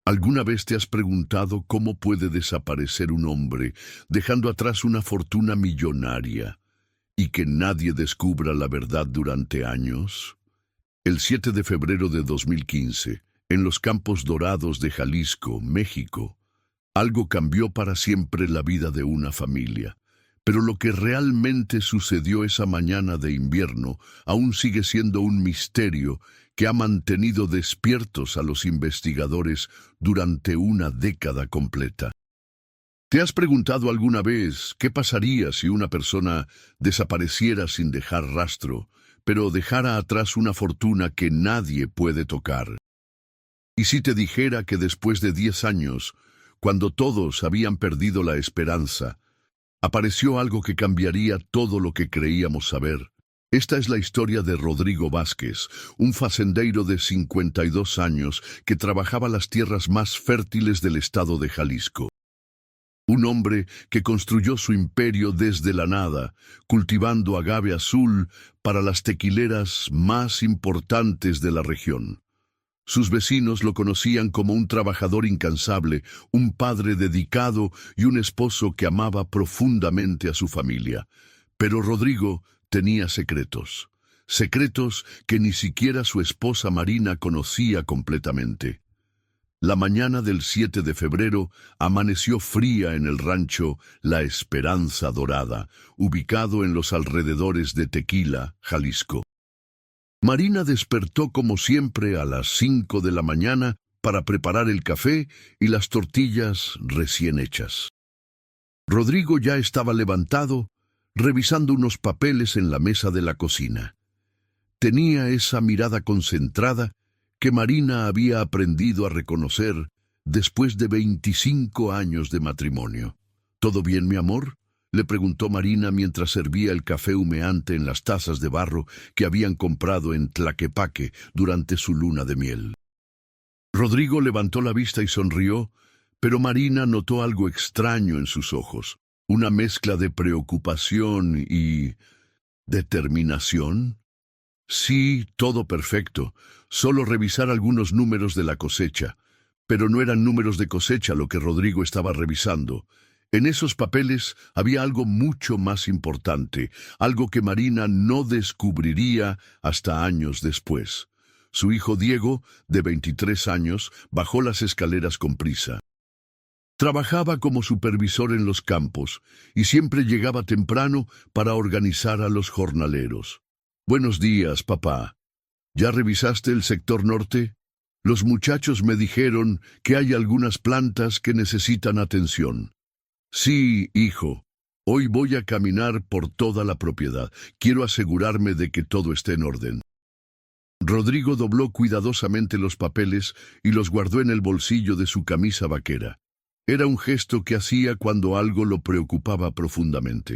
¿Alguna vez te has preguntado cómo puede desaparecer un hombre dejando atrás una fortuna millonaria y que nadie descubra la verdad durante años? El 7 de febrero de 2015, en los Campos Dorados de Jalisco, México, algo cambió para siempre la vida de una familia. Pero lo que realmente sucedió esa mañana de invierno aún sigue siendo un misterio que ha mantenido despiertos a los investigadores durante una década completa. ¿Te has preguntado alguna vez qué pasaría si una persona desapareciera sin dejar rastro, pero dejara atrás una fortuna que nadie puede tocar? ¿Y si te dijera que después de 10 años, cuando todos habían perdido la esperanza, apareció algo que cambiaría todo lo que creíamos saber? Esta es la historia de Rodrigo Vázquez, un facendeiro de 52 años que trabajaba las tierras más fértiles del estado de Jalisco. Un hombre que construyó su imperio desde la nada, cultivando agave azul para las tequileras más importantes de la región. Sus vecinos lo conocían como un trabajador incansable, un padre dedicado y un esposo que amaba profundamente a su familia. Pero Rodrigo tenía secretos, secretos que ni siquiera su esposa Marina conocía completamente. La mañana del 7 de febrero amaneció fría en el rancho La Esperanza Dorada, ubicado en los alrededores de Tequila, Jalisco. Marina despertó como siempre a las 5 de la mañana para preparar el café y las tortillas recién hechas. Rodrigo ya estaba levantado, revisando unos papeles en la mesa de la cocina. Tenía esa mirada concentrada que Marina había aprendido a reconocer después de 25 años de matrimonio. ¿Todo bien, mi amor?, le preguntó Marina mientras servía el café humeante en las tazas de barro que habían comprado en Tlaquepaque durante su luna de miel. Rodrigo levantó la vista y sonrió, pero Marina notó algo extraño en sus ojos, una mezcla de preocupación y determinación. Sí, todo perfecto, solo revisar algunos números de la cosecha, pero no eran números de cosecha lo que Rodrigo estaba revisando. En esos papeles había algo mucho más importante, algo que Marina no descubriría hasta años después. Su hijo Diego, de 23 años, bajó las escaleras con prisa. Trabajaba como supervisor en los campos y siempre llegaba temprano para organizar a los jornaleros. «Buenos días, papá. ¿Ya revisaste el sector norte? Los muchachos me dijeron que hay algunas plantas que necesitan atención». «Sí, hijo. Hoy voy a caminar por toda la propiedad. Quiero asegurarme de que todo esté en orden». Rodrigo dobló cuidadosamente los papeles y los guardó en el bolsillo de su camisa vaquera. Era un gesto que hacía cuando algo lo preocupaba profundamente.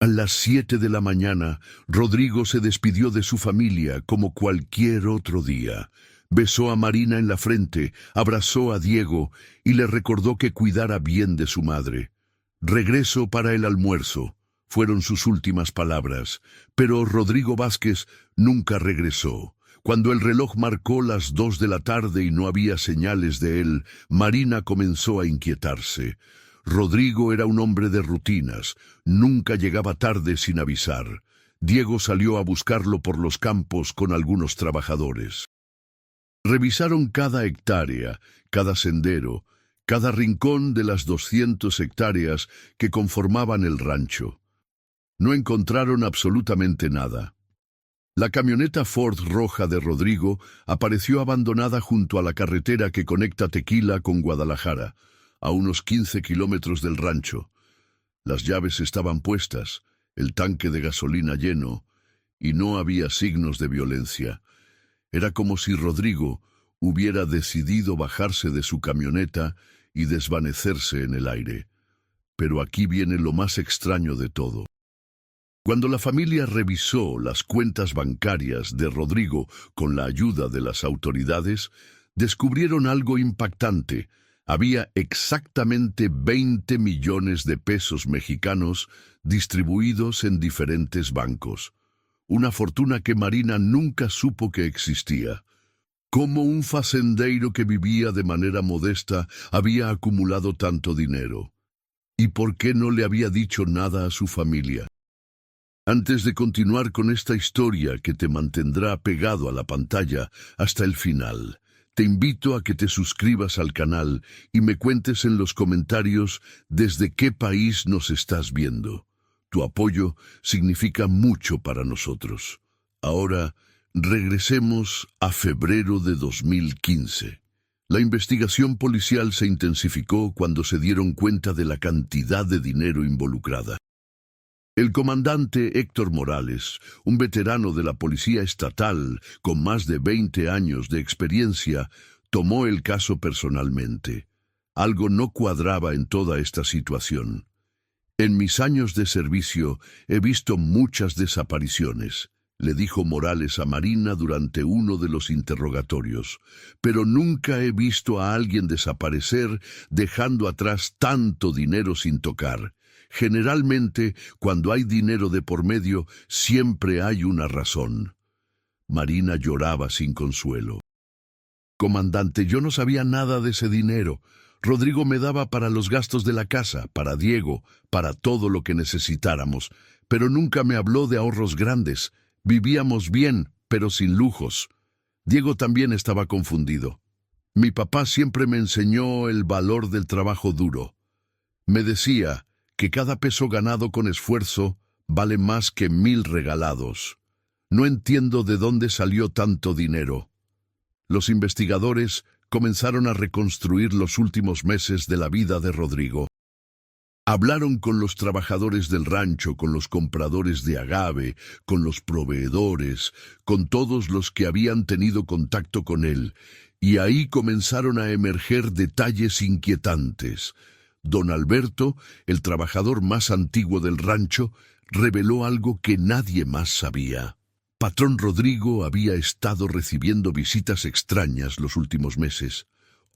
A las 7 de la mañana, Rodrigo se despidió de su familia como cualquier otro día. Besó a Marina en la frente, abrazó a Diego y le recordó que cuidara bien de su madre. «Regreso para el almuerzo», fueron sus últimas palabras, pero Rodrigo Vázquez nunca regresó. Cuando el reloj marcó las 2 de la tarde y no había señales de él, Marina comenzó a inquietarse. Rodrigo era un hombre de rutinas, nunca llegaba tarde sin avisar. Diego salió a buscarlo por los campos con algunos trabajadores. Revisaron cada hectárea, cada sendero, cada rincón de las 200 hectáreas que conformaban el rancho. No encontraron absolutamente nada. La camioneta Ford roja de Rodrigo apareció abandonada junto a la carretera que conecta Tequila con Guadalajara, a unos 15 kilómetros del rancho. Las llaves estaban puestas, el tanque de gasolina lleno, y no había signos de violencia. Era como si Rodrigo hubiera decidido bajarse de su camioneta y desvanecerse en el aire. Pero aquí viene lo más extraño de todo. Cuando la familia revisó las cuentas bancarias de Rodrigo con la ayuda de las autoridades, descubrieron algo impactante. Había exactamente 20 millones de pesos mexicanos distribuidos en diferentes bancos. Una fortuna que Marina nunca supo que existía. ¿Cómo un facendeiro que vivía de manera modesta había acumulado tanto dinero? ¿Y por qué no le había dicho nada a su familia? Antes de continuar con esta historia que te mantendrá pegado a la pantalla hasta el final, te invito a que te suscribas al canal y me cuentes en los comentarios desde qué país nos estás viendo. Tu apoyo significa mucho para nosotros. Ahora, regresemos a febrero de 2015. La investigación policial se intensificó cuando se dieron cuenta de la cantidad de dinero involucrada. El comandante Héctor Morales, un veterano de la Policía Estatal con más de 20 años de experiencia, tomó el caso personalmente. Algo no cuadraba en toda esta situación. En mis años de servicio he visto muchas desapariciones, le dijo Morales a Marina durante uno de los interrogatorios, pero nunca he visto a alguien desaparecer dejando atrás tanto dinero sin tocar. Generalmente, cuando hay dinero de por medio, siempre hay una razón. Marina lloraba sin consuelo. Comandante, yo no sabía nada de ese dinero. Rodrigo me daba para los gastos de la casa, para Diego, para todo lo que necesitáramos, pero nunca me habló de ahorros grandes. Vivíamos bien, pero sin lujos. Diego también estaba confundido. Mi papá siempre me enseñó el valor del trabajo duro. Me decía que cada peso ganado con esfuerzo vale más que 1000 regalados. No entiendo de dónde salió tanto dinero. Los investigadores comenzaron a reconstruir los últimos meses de la vida de Rodrigo. Hablaron con los trabajadores del rancho, con los compradores de agave, con los proveedores, con todos los que habían tenido contacto con él, y ahí comenzaron a emerger detalles inquietantes. Don Alberto, el trabajador más antiguo del rancho, reveló algo que nadie más sabía. Patrón Rodrigo había estado recibiendo visitas extrañas los últimos meses.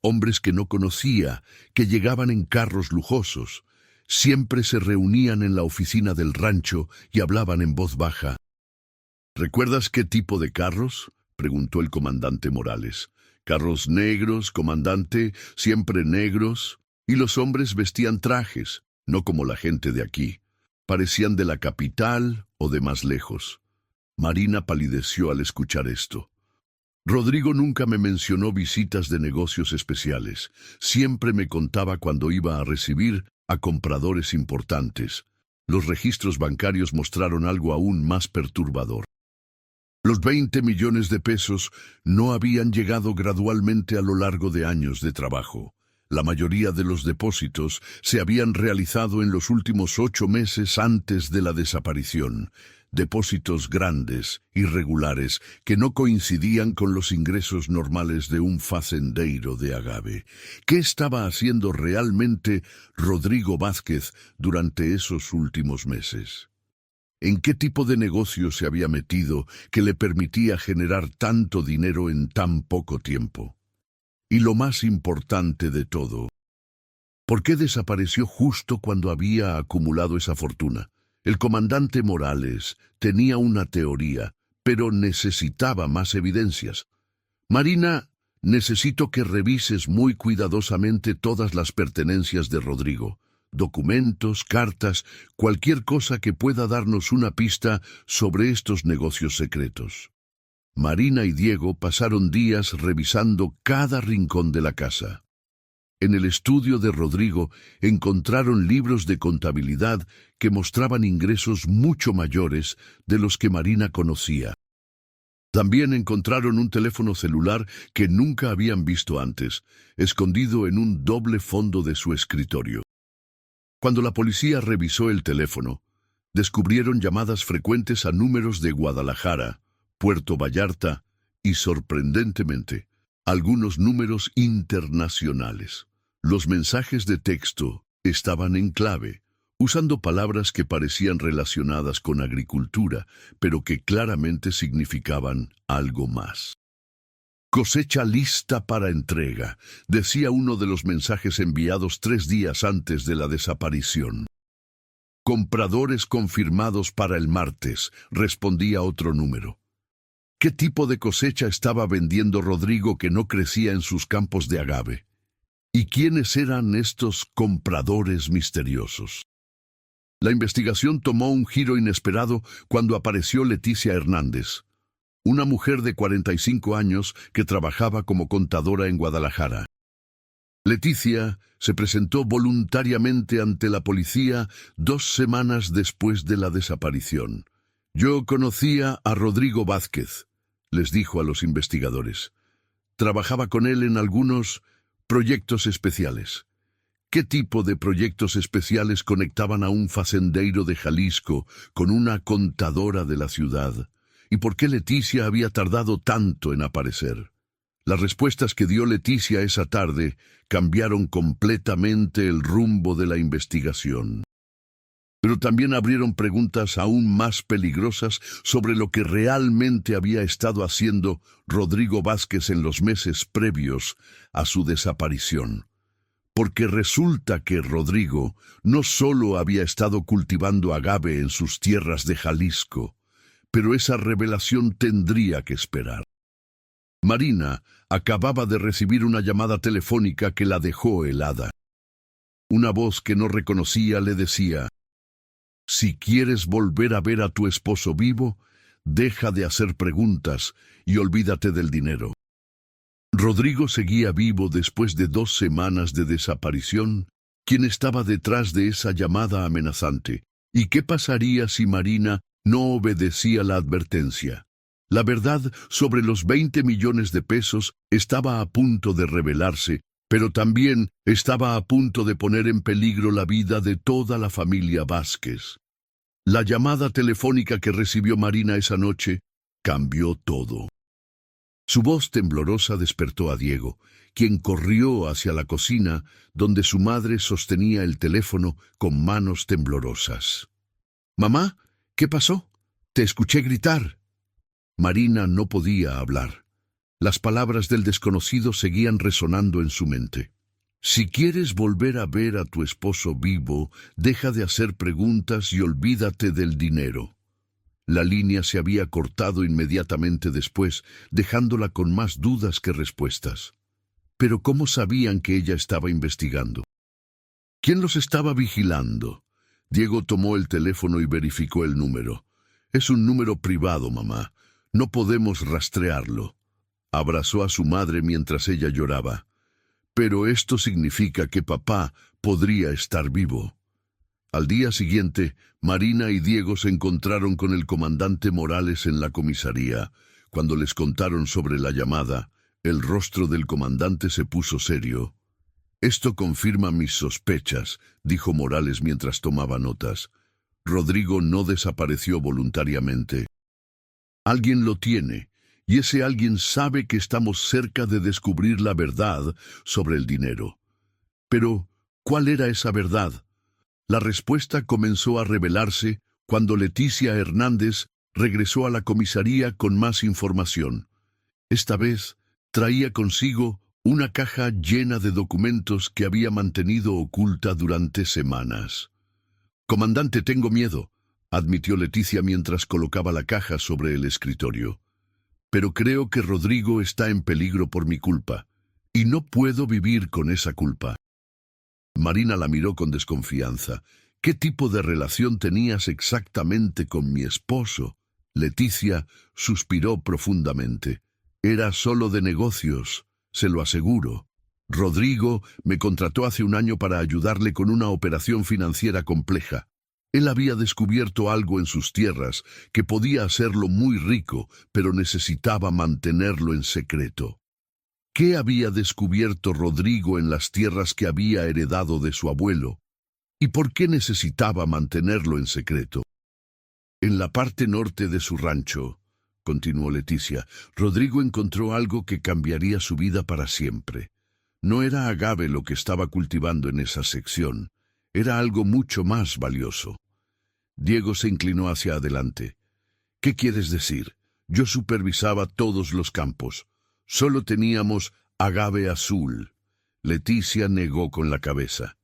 Hombres que no conocía, que llegaban en carros lujosos. Siempre se reunían en la oficina del rancho y hablaban en voz baja. ¿Recuerdas qué tipo de carros?, preguntó el comandante Morales. «Carros negros, comandante, siempre negros». Y los hombres vestían trajes, no como la gente de aquí. Parecían de la capital o de más lejos. Marina palideció al escuchar esto. Rodrigo nunca me mencionó visitas de negocios especiales. Siempre me contaba cuando iba a recibir a compradores importantes. Los registros bancarios mostraron algo aún más perturbador. Los 20 millones de pesos no habían llegado gradualmente a lo largo de años de trabajo. La mayoría de los depósitos se habían realizado en los últimos 8 meses antes de la desaparición. Depósitos grandes, irregulares, que no coincidían con los ingresos normales de un facendeiro de agave. ¿Qué estaba haciendo realmente Rodrigo Vázquez durante esos últimos meses? ¿En qué tipo de negocio se había metido que le permitía generar tanto dinero en tan poco tiempo? Y lo más importante de todo, ¿por qué desapareció justo cuando había acumulado esa fortuna? El comandante Morales tenía una teoría, pero necesitaba más evidencias. Marina, necesito que revises muy cuidadosamente todas las pertenencias de Rodrigo. Documentos, cartas, cualquier cosa que pueda darnos una pista sobre estos negocios secretos. Marina y Diego pasaron días revisando cada rincón de la casa. En el estudio de Rodrigo encontraron libros de contabilidad que mostraban ingresos mucho mayores de los que Marina conocía. También encontraron un teléfono celular que nunca habían visto antes, escondido en un doble fondo de su escritorio. Cuando la policía revisó el teléfono, descubrieron llamadas frecuentes a números de Guadalajara, Puerto Vallarta y, sorprendentemente, algunos números internacionales. Los mensajes de texto estaban en clave, usando palabras que parecían relacionadas con agricultura, pero que claramente significaban algo más. «Cosecha lista para entrega», decía uno de los mensajes enviados 3 días antes de la desaparición. «Compradores confirmados para el martes», respondía otro número. ¿Qué tipo de cosecha estaba vendiendo Rodrigo que no crecía en sus campos de agave? ¿Y quiénes eran estos compradores misteriosos? La investigación tomó un giro inesperado cuando apareció Leticia Hernández, una mujer de 45 años que trabajaba como contadora en Guadalajara. Leticia se presentó voluntariamente ante la policía 2 semanas después de la desaparición. Yo conocía a Rodrigo Vázquez, les dijo a los investigadores. Trabajaba con él en algunos proyectos especiales. ¿Qué tipo de proyectos especiales conectaban a un facendeiro de Jalisco con una contadora de la ciudad? ¿Y por qué Leticia había tardado tanto en aparecer? Las respuestas que dio Leticia esa tarde cambiaron completamente el rumbo de la investigación. Pero también abrieron preguntas aún más peligrosas sobre lo que realmente había estado haciendo Rodrigo Vázquez en los meses previos a su desaparición. Porque resulta que Rodrigo no solo había estado cultivando agave en sus tierras de Jalisco, pero esa revelación tendría que esperar. Marina acababa de recibir una llamada telefónica que la dejó helada. Una voz que no reconocía le decía: «Si quieres volver a ver a tu esposo vivo, deja de hacer preguntas y olvídate del dinero». Rodrigo seguía vivo después de 2 semanas de desaparición. ¿Quién estaba detrás de esa llamada amenazante? ¿Y qué pasaría si Marina no obedecía la advertencia? La verdad sobre los 20 millones de pesos estaba a punto de revelarse, pero también estaba a punto de poner en peligro la vida de toda la familia Vázquez. La llamada telefónica que recibió Marina esa noche cambió todo. Su voz temblorosa despertó a Diego, quien corrió hacia la cocina, donde su madre sostenía el teléfono con manos temblorosas. «Mamá, ¿qué pasó? Te escuché gritar». Marina no podía hablar. Las palabras del desconocido seguían resonando en su mente. «Si quieres volver a ver a tu esposo vivo, deja de hacer preguntas y olvídate del dinero». La línea se había cortado inmediatamente después, dejándola con más dudas que respuestas. Pero ¿cómo sabían que ella estaba investigando? ¿Quién los estaba vigilando? Diego tomó el teléfono y verificó el número. «Es un número privado, mamá. No podemos rastrearlo». Abrazó a su madre mientras ella lloraba. «Pero esto significa que papá podría estar vivo». Al día siguiente, Marina y Diego se encontraron con el comandante Morales en la comisaría. Cuando les contaron sobre la llamada, el rostro del comandante se puso serio. «Esto confirma mis sospechas», dijo Morales mientras tomaba notas. «Rodrigo no desapareció voluntariamente. Alguien lo tiene, y ese alguien sabe que estamos cerca de descubrir la verdad sobre el dinero». Pero, ¿cuál era esa verdad? La respuesta comenzó a revelarse cuando Leticia Hernández regresó a la comisaría con más información. Esta vez traía consigo una caja llena de documentos que había mantenido oculta durante semanas. «Comandante, tengo miedo», admitió Leticia mientras colocaba la caja sobre el escritorio. «Pero creo que Rodrigo está en peligro por mi culpa, y no puedo vivir con esa culpa». Marina la miró con desconfianza. «¿Qué tipo de relación tenías exactamente con mi esposo?» Leticia suspiró profundamente. «Era solo de negocios, se lo aseguro. Rodrigo me contrató hace un año para ayudarle con una operación financiera compleja. Él había descubierto algo en sus tierras que podía hacerlo muy rico, pero necesitaba mantenerlo en secreto». ¿Qué había descubierto Rodrigo en las tierras que había heredado de su abuelo? ¿Y por qué necesitaba mantenerlo en secreto? «En la parte norte de su rancho», continuó Leticia, «Rodrigo encontró algo que cambiaría su vida para siempre. No era agave lo que estaba cultivando en esa sección, era algo mucho más valioso». Diego se inclinó hacia adelante. «¿Qué quieres decir? Yo supervisaba todos los campos. Solo teníamos agave azul». Leticia negó con la cabeza.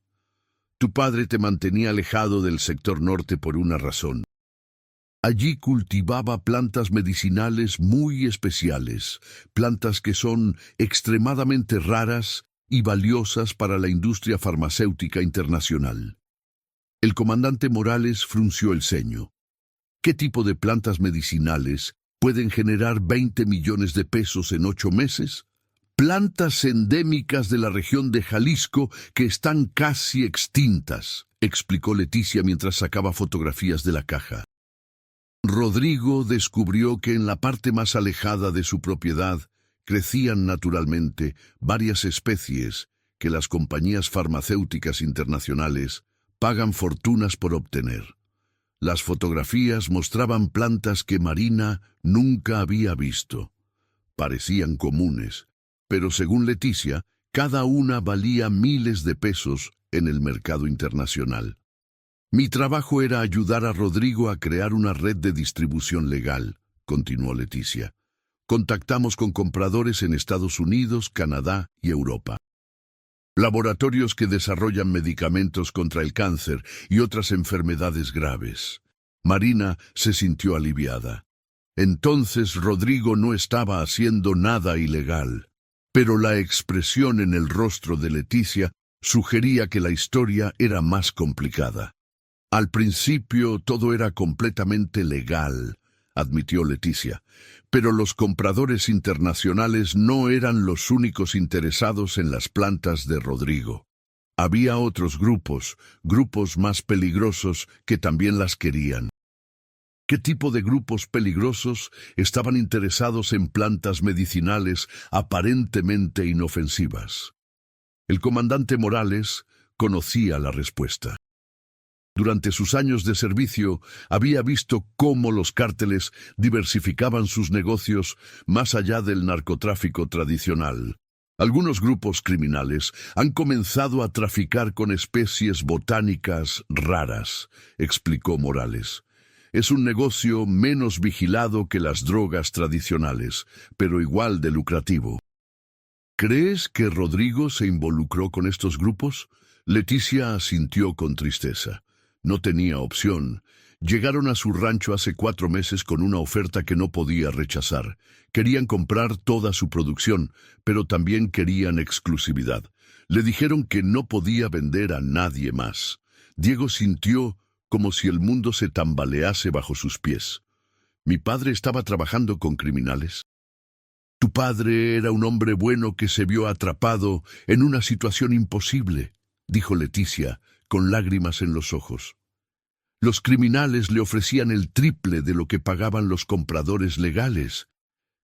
«Tu padre te mantenía alejado del sector norte por una razón. Allí cultivaba plantas medicinales muy especiales, plantas que son extremadamente raras y valiosas para la industria farmacéutica internacional. El comandante Morales frunció el ceño. ¿Qué tipo de plantas medicinales pueden generar 20 millones de pesos en 8 meses? Plantas endémicas de la región de Jalisco que están casi extintas, explicó Leticia mientras sacaba fotografías de la caja. Rodrigo descubrió que en la parte más alejada de su propiedad crecían naturalmente varias especies que las compañías farmacéuticas internacionales pagan fortunas por obtener. Las fotografías mostraban plantas que Marina nunca había visto. Parecían comunes, pero según Leticia, cada una valía miles de pesos en el mercado internacional. Mi trabajo era ayudar a Rodrigo a crear una red de distribución legal, continuó Leticia. Contactamos con compradores en Estados Unidos, Canadá y Europa. Laboratorios que desarrollan medicamentos contra el cáncer y otras enfermedades graves. Marina se sintió aliviada. Entonces Rodrigo no estaba haciendo nada ilegal, pero la expresión en el rostro de Leticia sugería que la historia era más complicada. Al principio todo era completamente legal, admitió Leticia, pero los compradores internacionales no eran los únicos interesados en las plantas de Rodrigo. Había otros grupos más peligrosos que también las querían. ¿Qué tipo de grupos peligrosos estaban interesados en plantas medicinales aparentemente inofensivas? El comandante Morales conocía la respuesta. Durante sus años de servicio, había visto cómo los cárteles diversificaban sus negocios más allá del narcotráfico tradicional. Algunos grupos criminales han comenzado a traficar con especies botánicas raras, explicó Morales. Es un negocio menos vigilado que las drogas tradicionales, pero igual de lucrativo. ¿Crees que Rodrigo se involucró con estos grupos? Leticia asintió con tristeza. No tenía opción. Llegaron a su rancho hace 4 meses con una oferta que no podía rechazar. Querían comprar toda su producción, pero también querían exclusividad. Le dijeron que no podía vender a nadie más. Diego sintió como si el mundo se tambalease bajo sus pies. ¿Mi padre estaba trabajando con criminales? Tu padre era un hombre bueno que se vio atrapado en una situación imposible, dijo Leticia, con lágrimas en los ojos. Los criminales le ofrecían el triple de lo que pagaban los compradores legales,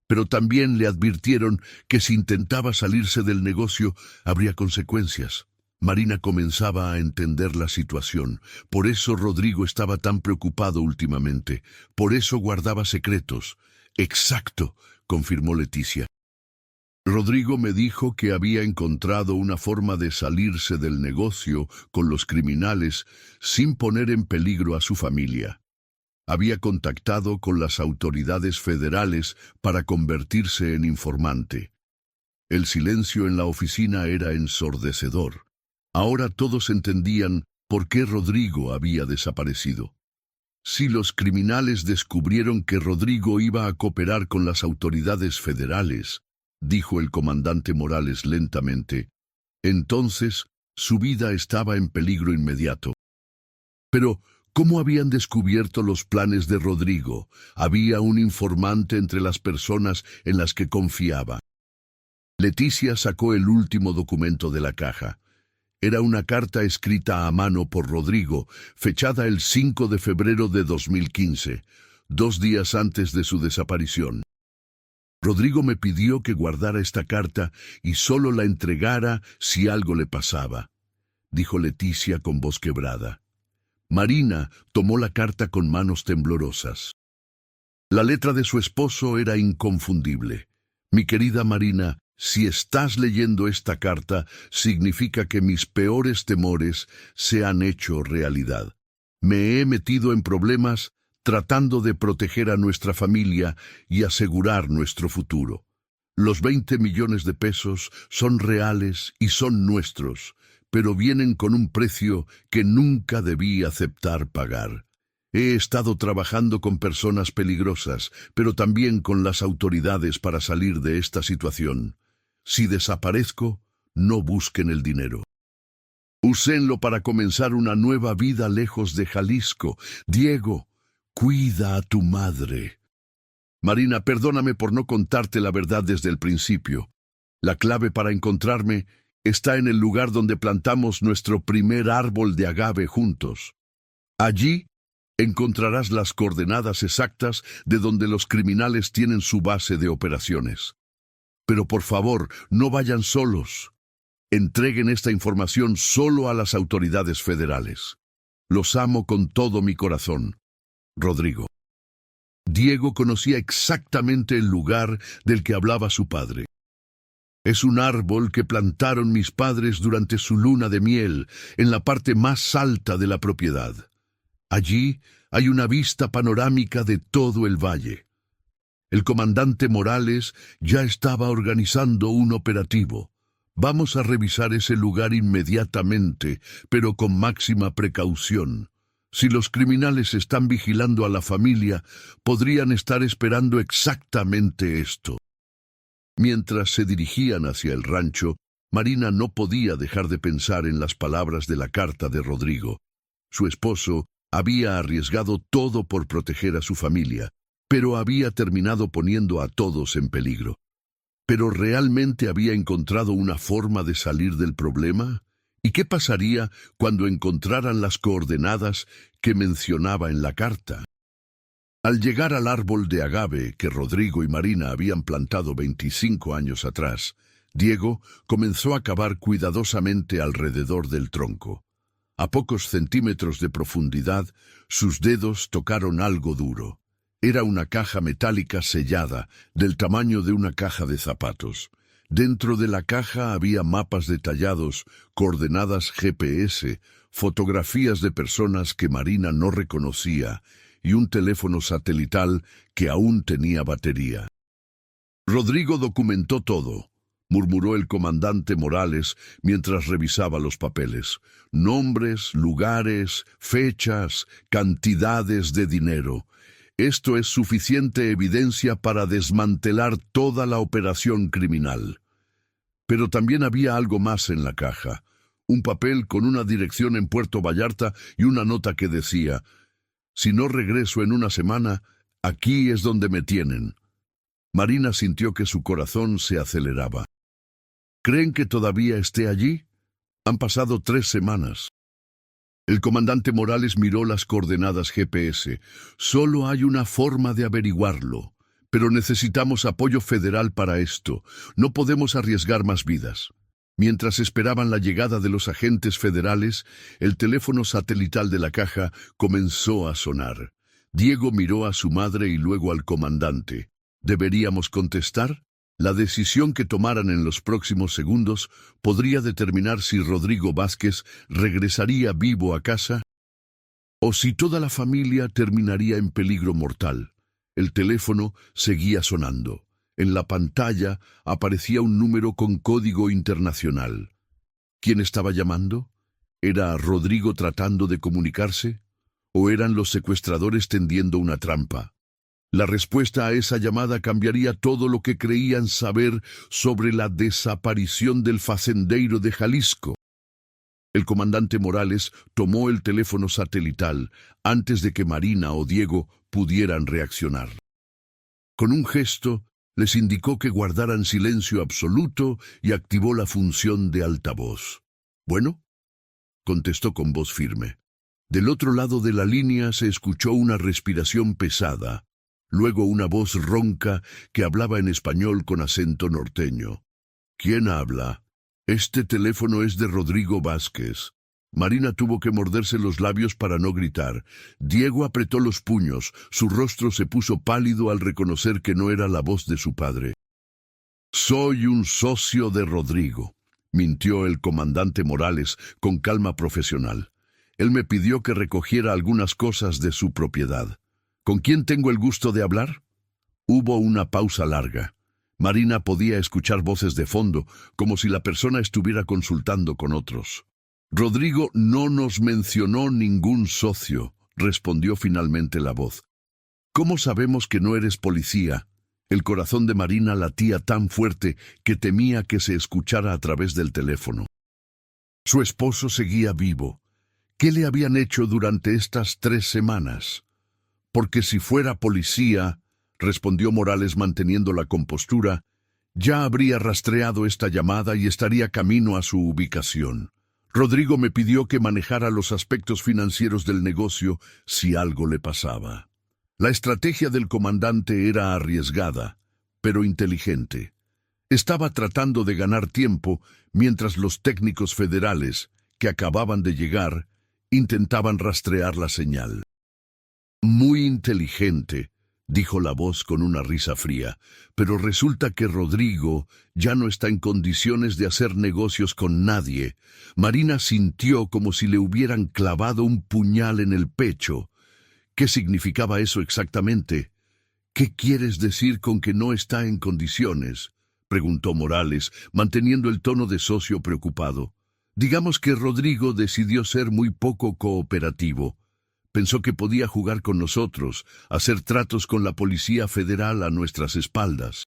pero también le advirtieron que si intentaba salirse del negocio habría consecuencias. Marina comenzaba a entender la situación. Por eso Rodrigo estaba tan preocupado últimamente. Por eso guardaba secretos. Exacto, confirmó Leticia. Rodrigo me dijo que había encontrado una forma de salirse del negocio con los criminales sin poner en peligro a su familia. Había contactado con las autoridades federales para convertirse en informante. El silencio en la oficina era ensordecedor. Ahora todos entendían por qué Rodrigo había desaparecido. Si los criminales descubrieron que Rodrigo iba a cooperar con las autoridades federales, dijo el comandante Morales lentamente, entonces su vida estaba en peligro inmediato. Pero, ¿cómo habían descubierto los planes de Rodrigo? Había un informante entre las personas en las que confiaba. Leticia sacó el último documento de la caja. Era una carta escrita a mano por Rodrigo, fechada el 5 de febrero de 2015, 2 días antes de su desaparición. Rodrigo me pidió que guardara esta carta y solo la entregara si algo le pasaba, dijo Leticia con voz quebrada. Marina tomó la carta con manos temblorosas. La letra de su esposo era inconfundible. Mi querida Marina, si estás leyendo esta carta, significa que mis peores temores se han hecho realidad. Me he metido en problemas tratando de proteger a nuestra familia y asegurar nuestro futuro. Los 20 millones de pesos son reales y son nuestros, pero vienen con un precio que nunca debí aceptar pagar. He estado trabajando con personas peligrosas, pero también con las autoridades para salir de esta situación. Si desaparezco, no busquen el dinero. Úsenlo para comenzar una nueva vida lejos de Jalisco. Diego, cuida a tu madre. Marina, perdóname por no contarte la verdad desde el principio. La clave para encontrarme está en el lugar donde plantamos nuestro primer árbol de agave juntos. Allí encontrarás las coordenadas exactas de donde los criminales tienen su base de operaciones. Pero por favor, no vayan solos. Entreguen esta información solo a las autoridades federales. Los amo con todo mi corazón. Rodrigo. Diego conocía exactamente el lugar del que hablaba su padre. Es un árbol que plantaron mis padres durante su luna de miel en la parte más alta de la propiedad. Allí hay una vista panorámica de todo el valle. El comandante Morales ya estaba organizando un operativo. Vamos a revisar ese lugar inmediatamente, pero con máxima precaución. Si los criminales están vigilando a la familia, podrían estar esperando exactamente esto. Mientras se dirigían hacia el rancho, Marina no podía dejar de pensar en las palabras de la carta de Rodrigo. Su esposo había arriesgado todo por proteger a su familia, pero había terminado poniendo a todos en peligro. ¿Pero realmente había encontrado una forma de salir del problema? ¿Y qué pasaría cuando encontraran las coordenadas que mencionaba en la carta? Al llegar al árbol de agave que Rodrigo y Marina habían plantado 25 años atrás, Diego comenzó a cavar cuidadosamente alrededor del tronco. A pocos centímetros de profundidad, sus dedos tocaron algo duro. Era una caja metálica sellada, del tamaño de una caja de zapatos. Dentro de la caja había mapas detallados, coordenadas GPS, fotografías de personas que Marina no reconocía y un teléfono satelital que aún tenía batería. Rodrigo documentó todo, murmuró el comandante Morales mientras revisaba los papeles. Nombres, lugares, fechas, cantidades de dinero. Esto es suficiente evidencia para desmantelar toda la operación criminal. Pero también había algo más en la caja. Un papel con una dirección en Puerto Vallarta y una nota que decía: «Si no regreso en una semana, aquí es donde me tienen». Marina sintió que su corazón se aceleraba. ¿Creen que todavía esté allí? Han pasado 3 semanas. El comandante Morales miró las coordenadas GPS. Solo hay una forma de averiguarlo, pero necesitamos apoyo federal para esto. No podemos arriesgar más vidas. Mientras esperaban la llegada de los agentes federales, el teléfono satelital de la caja comenzó a sonar. Diego miró a su madre y luego al comandante. ¿Deberíamos contestar? La decisión que tomaran en los próximos segundos podría determinar si Rodrigo Vázquez regresaría vivo a casa o si toda la familia terminaría en peligro mortal. El teléfono seguía sonando. En la pantalla aparecía un número con código internacional. ¿Quién estaba llamando? ¿Era Rodrigo tratando de comunicarse? ¿O eran los secuestradores tendiendo una trampa? La respuesta a esa llamada cambiaría todo lo que creían saber sobre la desaparición del facendeiro de Jalisco. El comandante Morales tomó el teléfono satelital antes de que Marina o Diego pudieran reaccionar. Con un gesto, les indicó que guardaran silencio absoluto y activó la función de altavoz. «¿Bueno?», contestó con voz firme. Del otro lado de la línea se escuchó una respiración pesada. Luego una voz ronca que hablaba en español con acento norteño. «¿Quién habla? Este teléfono es de Rodrigo Vázquez». Marina tuvo que morderse los labios para no gritar. Diego apretó los puños. Su rostro se puso pálido al reconocer que no era la voz de su padre. «Soy un socio de Rodrigo», mintió el comandante Morales con calma profesional. «Él me pidió que recogiera algunas cosas de su propiedad». «¿Con quién tengo el gusto de hablar?». Hubo una pausa larga. Marina podía escuchar voces de fondo, como si la persona estuviera consultando con otros. «Rodrigo no nos mencionó ningún socio», respondió finalmente la voz. ¿Cómo sabemos que no eres policía? El corazón de Marina latía tan fuerte que temía que se escuchara a través del teléfono. Su esposo seguía vivo. ¿Qué le habían hecho durante estas 3 semanas? Porque si fuera policía, respondió Morales manteniendo la compostura, ya habría rastreado esta llamada y estaría camino a su ubicación. Rodrigo me pidió que manejara los aspectos financieros del negocio si algo le pasaba. La estrategia del comandante era arriesgada, pero inteligente. Estaba tratando de ganar tiempo mientras los técnicos federales, que acababan de llegar, intentaban rastrear la señal. Muy inteligente, dijo la voz con una risa fría, pero resulta que Rodrigo ya no está en condiciones de hacer negocios con nadie. Marina sintió como si le hubieran clavado un puñal en el pecho. ¿Qué significaba eso exactamente? ¿Qué quieres decir con que no está en condiciones?, preguntó Morales, manteniendo el tono de socio preocupado. Digamos que Rodrigo decidió ser muy poco cooperativo. Pensó que podía jugar con nosotros, hacer tratos con la Policía Federal a nuestras espaldas.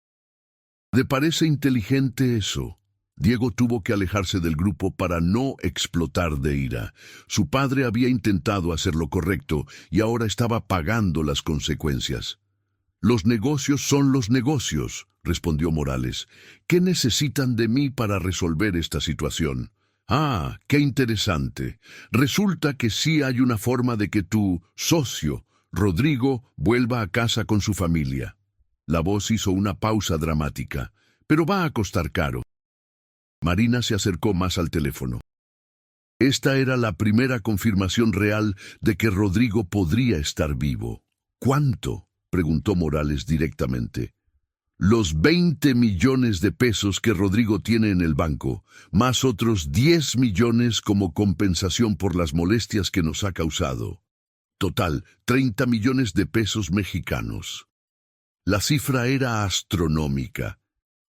¿Le parece inteligente eso? Diego tuvo que alejarse del grupo para no explotar de ira. Su padre había intentado hacer lo correcto y ahora estaba pagando las consecuencias. Los negocios son los negocios, respondió Morales. ¿Qué necesitan de mí para resolver esta situación? Ah, qué interesante. Resulta que sí hay una forma de que tu socio, Rodrigo, vuelva a casa con su familia. La voz hizo una pausa dramática, pero va a costar caro. Marina se acercó más al teléfono. Esta era la primera confirmación real de que Rodrigo podría estar vivo. ¿Cuánto?, preguntó Morales directamente. Los 20 millones de pesos que Rodrigo tiene en el banco, más otros 10 millones como compensación por las molestias que nos ha causado. Total, 30 millones de pesos mexicanos. La cifra era astronómica.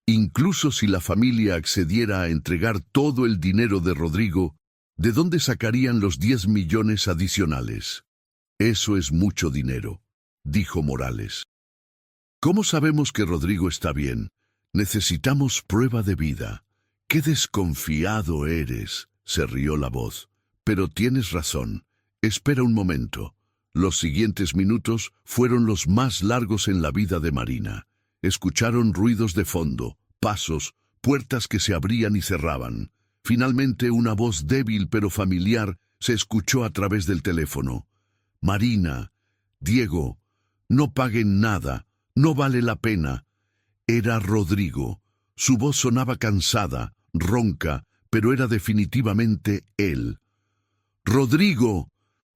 Incluso si la familia accediera a entregar todo el dinero de Rodrigo, ¿de dónde sacarían los 10 millones adicionales? Eso es mucho dinero, dijo Morales. ¿Cómo sabemos que Rodrigo está bien? Necesitamos prueba de vida. ¡Qué desconfiado eres!, se rió la voz. Pero tienes razón. Espera un momento. Los siguientes minutos fueron los más largos en la vida de Marina. Escucharon ruidos de fondo, pasos, puertas que se abrían y cerraban. Finalmente una voz débil pero familiar se escuchó a través del teléfono. Marina, Diego, no paguen nada. No vale la pena. Era Rodrigo. Su voz sonaba cansada, ronca, pero era definitivamente él. ¡Rodrigo!,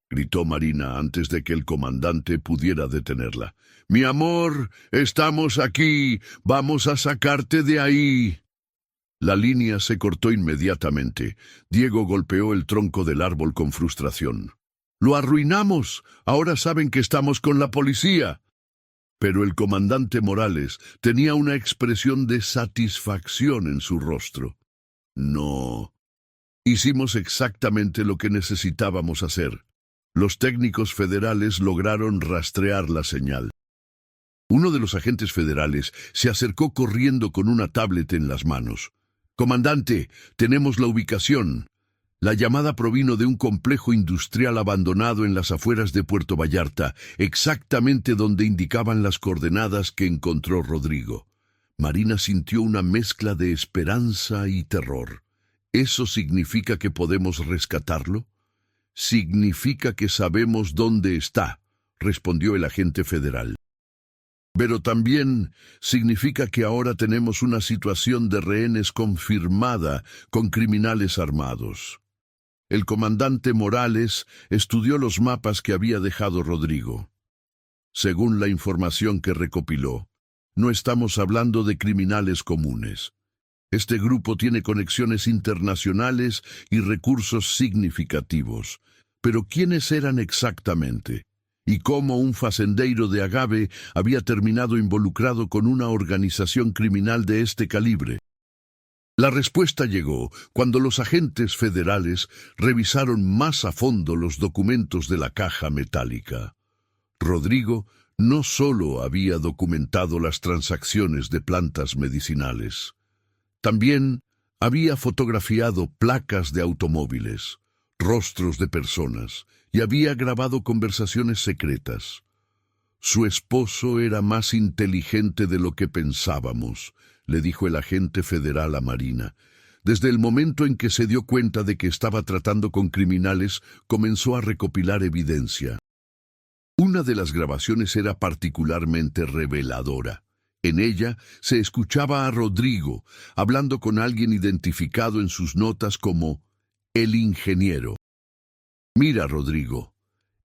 gritó Marina antes de que el comandante pudiera detenerla. «Mi amor, estamos aquí. Vamos a sacarte de ahí». La línea se cortó inmediatamente. Diego golpeó el tronco del árbol con frustración. «¡Lo arruinamos! Ahora saben que estamos con la policía». Pero el comandante Morales tenía una expresión de satisfacción en su rostro. No. Hicimos exactamente lo que necesitábamos hacer. Los técnicos federales lograron rastrear la señal. Uno de los agentes federales se acercó corriendo con una tablet en las manos. «Comandante, tenemos la ubicación». La llamada provino de un complejo industrial abandonado en las afueras de Puerto Vallarta, exactamente donde indicaban las coordenadas que encontró Rodrigo. Marina sintió una mezcla de esperanza y terror. ¿Eso significa que podemos rescatarlo? Significa que sabemos dónde está, respondió el agente federal. Pero también significa que ahora tenemos una situación de rehenes confirmada con criminales armados. El comandante Morales estudió los mapas que había dejado Rodrigo. Según la información que recopiló, no estamos hablando de criminales comunes. Este grupo tiene conexiones internacionales y recursos significativos. Pero ¿quiénes eran exactamente? ¿Y cómo un facendeiro de Agave había terminado involucrado con una organización criminal de este calibre? La respuesta llegó cuando los agentes federales revisaron más a fondo los documentos de la caja metálica. Rodrigo no solo había documentado las transacciones de plantas medicinales, también había fotografiado placas de automóviles, rostros de personas y había grabado conversaciones secretas. Su esposo era más inteligente de lo que pensábamos, le dijo el agente federal a Marina. Desde el momento en que se dio cuenta de que estaba tratando con criminales, comenzó a recopilar evidencia. Una de las grabaciones era particularmente reveladora. En ella se escuchaba a Rodrigo hablando con alguien identificado en sus notas como el ingeniero. Mira, Rodrigo,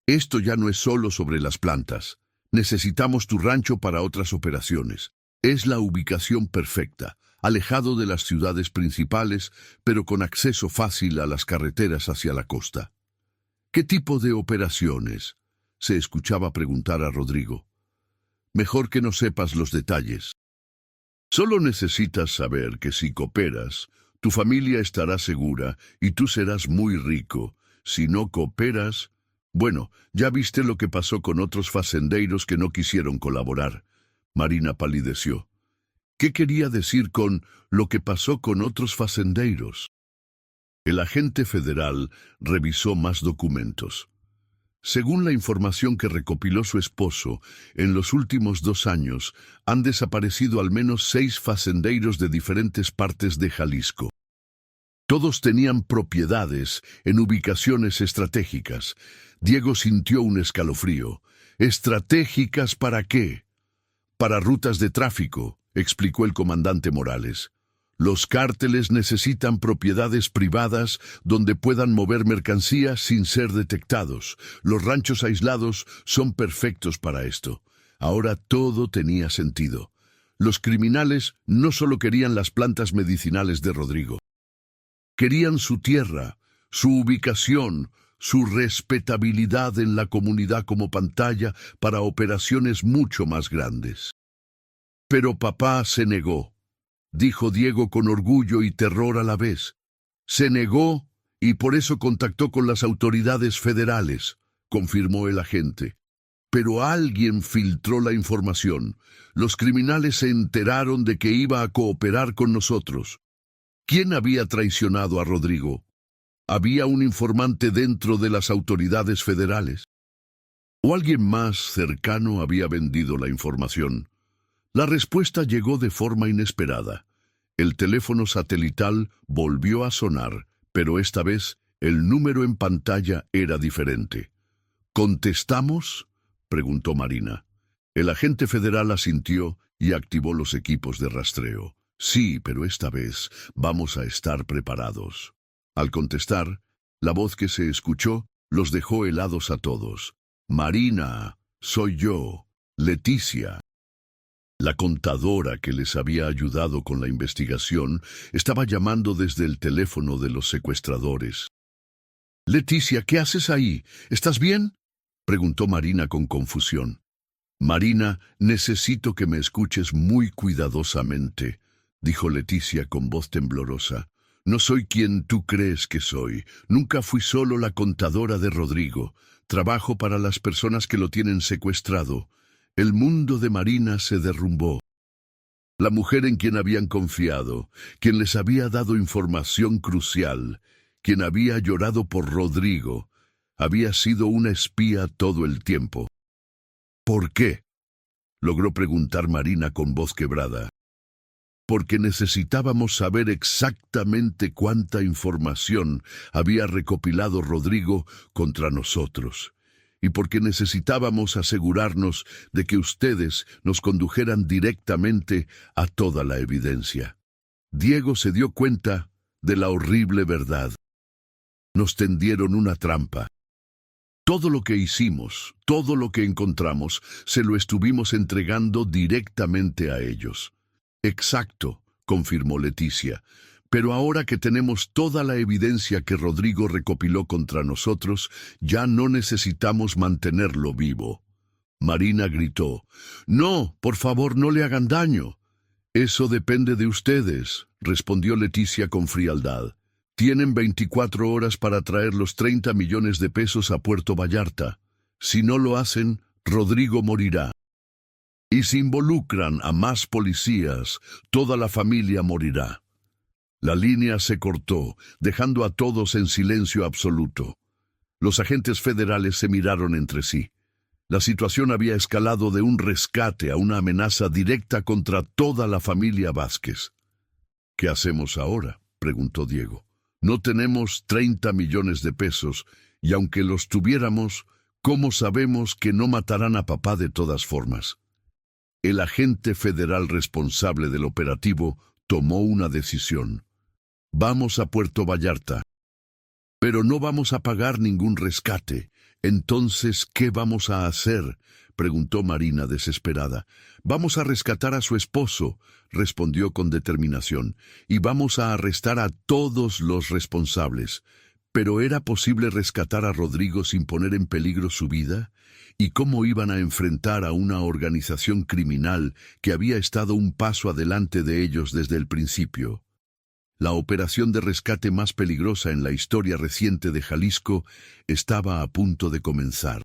esto ya no es solo sobre las plantas. Necesitamos tu rancho para otras operaciones. Es la ubicación perfecta, alejado de las ciudades principales, pero con acceso fácil a las carreteras hacia la costa. ¿Qué tipo de operaciones?, se escuchaba preguntar a Rodrigo. Mejor que no sepas los detalles. Solo necesitas saber que si cooperas, tu familia estará segura y tú serás muy rico. Si no cooperas, bueno, ya viste lo que pasó con otros fazendeiros que no quisieron colaborar. Marina palideció. ¿Qué quería decir con lo que pasó con otros fazendeiros? El agente federal revisó más documentos. Según la información que recopiló su esposo, en los últimos 2 años han desaparecido al menos 6 fazendeiros de diferentes partes de Jalisco. Todos tenían propiedades en ubicaciones estratégicas. Diego sintió un escalofrío. ¿Estratégicas para qué? Para rutas de tráfico, explicó el comandante Morales. Los cárteles necesitan propiedades privadas donde puedan mover mercancías sin ser detectados. Los ranchos aislados son perfectos para esto. Ahora todo tenía sentido. Los criminales no solo querían las plantas medicinales de Rodrigo. Querían su tierra, su ubicación, su respetabilidad en la comunidad como pantalla para operaciones mucho más grandes. Pero papá se negó, dijo Diego con orgullo y terror a la vez. Se negó y por eso contactó con las autoridades federales, confirmó el agente. Pero alguien filtró la información. Los criminales se enteraron de que iba a cooperar con nosotros. ¿Quién había traicionado a Rodrigo? ¿Había un informante dentro de las autoridades federales? ¿O alguien más cercano había vendido la información? La respuesta llegó de forma inesperada. El teléfono satelital volvió a sonar, pero esta vez el número en pantalla era diferente. ¿Contestamos?, preguntó Marina. El agente federal asintió y activó los equipos de rastreo. Sí, pero esta vez vamos a estar preparados. Al contestar, la voz que se escuchó los dejó helados a todos. Marina, soy yo, Leticia. La contadora que les había ayudado con la investigación estaba llamando desde el teléfono de los secuestradores. Leticia, ¿qué haces ahí? ¿Estás bien?, preguntó Marina con confusión. Marina, necesito que me escuches muy cuidadosamente, dijo Leticia con voz temblorosa. No soy quien tú crees que soy. Nunca fui solo la contadora de Rodrigo. Trabajo para las personas que lo tienen secuestrado. El mundo de Marina se derrumbó. La mujer en quien habían confiado, quien les había dado información crucial, quien había llorado por Rodrigo, había sido una espía todo el tiempo. ¿Por qué?, logró preguntar Marina con voz quebrada. Porque necesitábamos saber exactamente cuánta información había recopilado Rodrigo contra nosotros, y porque necesitábamos asegurarnos de que ustedes nos condujeran directamente a toda la evidencia. Diego se dio cuenta de la horrible verdad. Nos tendieron una trampa. Todo lo que hicimos, todo lo que encontramos, se lo estuvimos entregando directamente a ellos. Exacto, confirmó Leticia. Pero ahora que tenemos toda la evidencia que Rodrigo recopiló contra nosotros, ya no necesitamos mantenerlo vivo. Marina gritó. No, por favor, no le hagan daño. Eso depende de ustedes, respondió Leticia con frialdad. Tienen 24 horas para traer los 30 millones de pesos a Puerto Vallarta. Si no lo hacen, Rodrigo morirá. Y si involucran a más policías, toda la familia morirá. La línea se cortó, dejando a todos en silencio absoluto. Los agentes federales se miraron entre sí. La situación había escalado de un rescate a una amenaza directa contra toda la familia Vázquez. ¿Qué hacemos ahora?, preguntó Diego. No tenemos 30 millones de pesos, y aunque los tuviéramos, ¿cómo sabemos que no matarán a papá de todas formas? El agente federal responsable del operativo tomó una decisión. Vamos a Puerto Vallarta. Pero no vamos a pagar ningún rescate. Entonces, ¿qué vamos a hacer?, preguntó Marina desesperada. Vamos a rescatar a su esposo, respondió con determinación, y vamos a arrestar a todos los responsables. ¿Pero era posible rescatar a Rodrigo sin poner en peligro su vida? ¿Y cómo iban a enfrentar a una organización criminal que había estado un paso adelante de ellos desde el principio? La operación de rescate más peligrosa en la historia reciente de Jalisco estaba a punto de comenzar.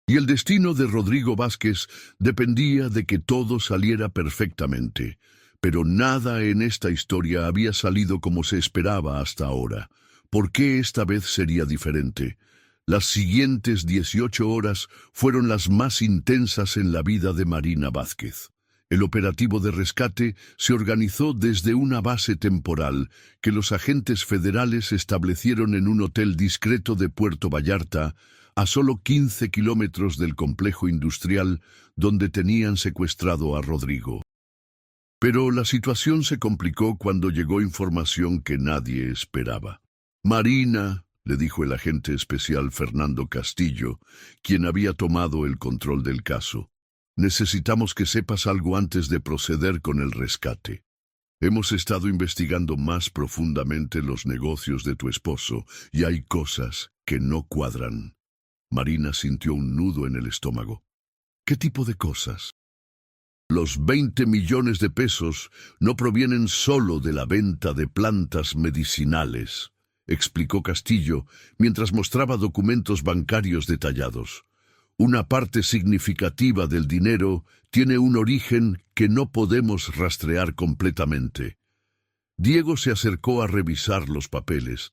Y el destino de Rodrigo Vázquez dependía de que todo saliera perfectamente. Pero nada en esta historia había salido como se esperaba hasta ahora. ¿Por qué esta vez sería diferente? Las siguientes 18 horas fueron las más intensas en la vida de Marina Vázquez. El operativo de rescate se organizó desde una base temporal que los agentes federales establecieron en un hotel discreto de Puerto Vallarta, a solo 15 kilómetros del complejo industrial donde tenían secuestrado a Rodrigo. Pero la situación se complicó cuando llegó información que nadie esperaba. Marina, le dijo el agente especial Fernando Castillo, quien había tomado el control del caso. Necesitamos que sepas algo antes de proceder con el rescate. Hemos estado investigando más profundamente los negocios de tu esposo y hay cosas que no cuadran. Marina sintió un nudo en el estómago. ¿Qué tipo de cosas? Los 20 millones de pesos no provienen solo de la venta de plantas medicinales, explicó Castillo mientras mostraba documentos bancarios detallados. Una parte significativa del dinero tiene un origen que no podemos rastrear completamente. Diego se acercó a revisar los papeles.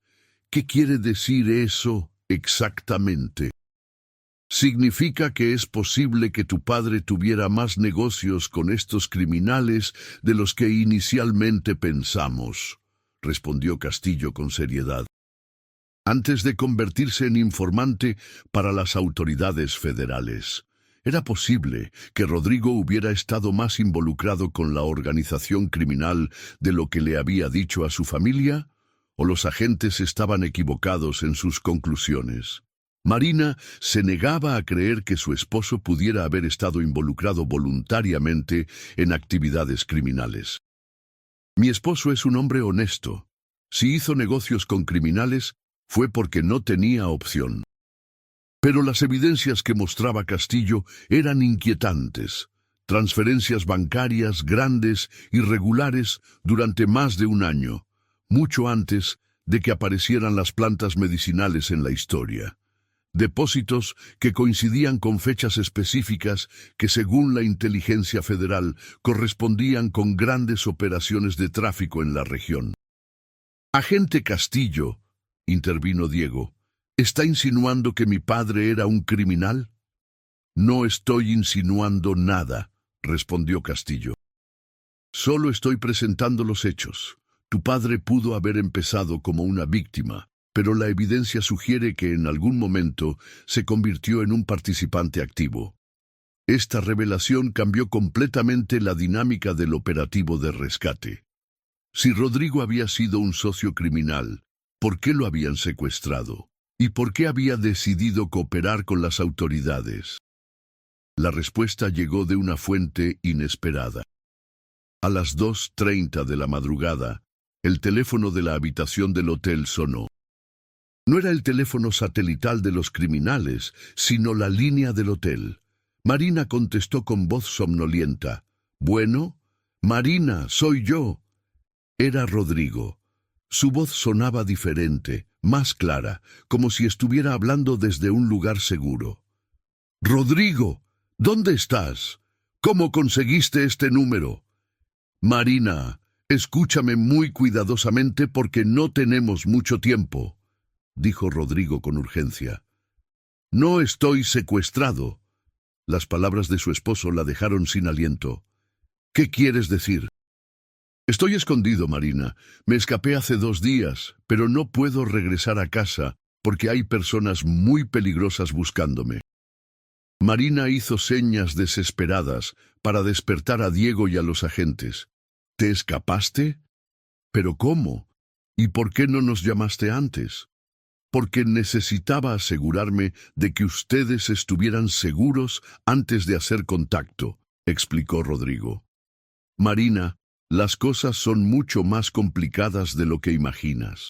¿Qué quiere decir eso exactamente? Significa que es posible que tu padre tuviera más negocios con estos criminales de los que inicialmente pensamos, respondió Castillo con seriedad. Antes de convertirse en informante para las autoridades federales. ¿Era posible que Rodrigo hubiera estado más involucrado con la organización criminal de lo que le había dicho a su familia? ¿O los agentes estaban equivocados en sus conclusiones? Marina se negaba a creer que su esposo pudiera haber estado involucrado voluntariamente en actividades criminales. Mi esposo es un hombre honesto. Si hizo negocios con criminales, fue porque no tenía opción. Pero las evidencias que mostraba Castillo eran inquietantes. Transferencias bancarias grandes y regulares durante más de un año, mucho antes de que aparecieran las plantas medicinales en la historia. Depósitos que coincidían con fechas específicas que, según la inteligencia federal, correspondían con grandes operaciones de tráfico en la región. Agente Castillo, intervino Diego, ¿está insinuando que mi padre era un criminal? No estoy insinuando nada, respondió Castillo. Solo estoy presentando los hechos. Tu padre pudo haber empezado como una víctima, pero la evidencia sugiere que en algún momento se convirtió en un participante activo. Esta revelación cambió completamente la dinámica del operativo de rescate. Si Rodrigo había sido un socio criminal, ¿por qué lo habían secuestrado? ¿Y por qué había decidido cooperar con las autoridades? La respuesta llegó de una fuente inesperada. A las 2:30 de la madrugada, el teléfono de la habitación del hotel sonó. No era el teléfono satelital de los criminales, sino la línea del hotel. Marina contestó con voz somnolienta. «Bueno, Marina, soy yo. Era Rodrigo. Su voz sonaba diferente, más clara, como si estuviera hablando desde un lugar seguro. Rodrigo, ¿dónde estás? ¿Cómo conseguiste este número? Marina, escúchame muy cuidadosamente porque no tenemos mucho tiempo, dijo Rodrigo con urgencia. No estoy secuestrado. Las palabras de su esposo la dejaron sin aliento. ¿Qué quieres decir? Estoy escondido, Marina. Me escapé hace 2 días, pero no puedo regresar a casa porque hay personas muy peligrosas buscándome. Marina hizo señas desesperadas para despertar a Diego y a los agentes. ¿Te escapaste? ¿Pero cómo? ¿Y por qué no nos llamaste antes? Porque necesitaba asegurarme de que ustedes estuvieran seguros antes de hacer contacto, explicó Rodrigo. Marina, las cosas son mucho más complicadas de lo que imaginas.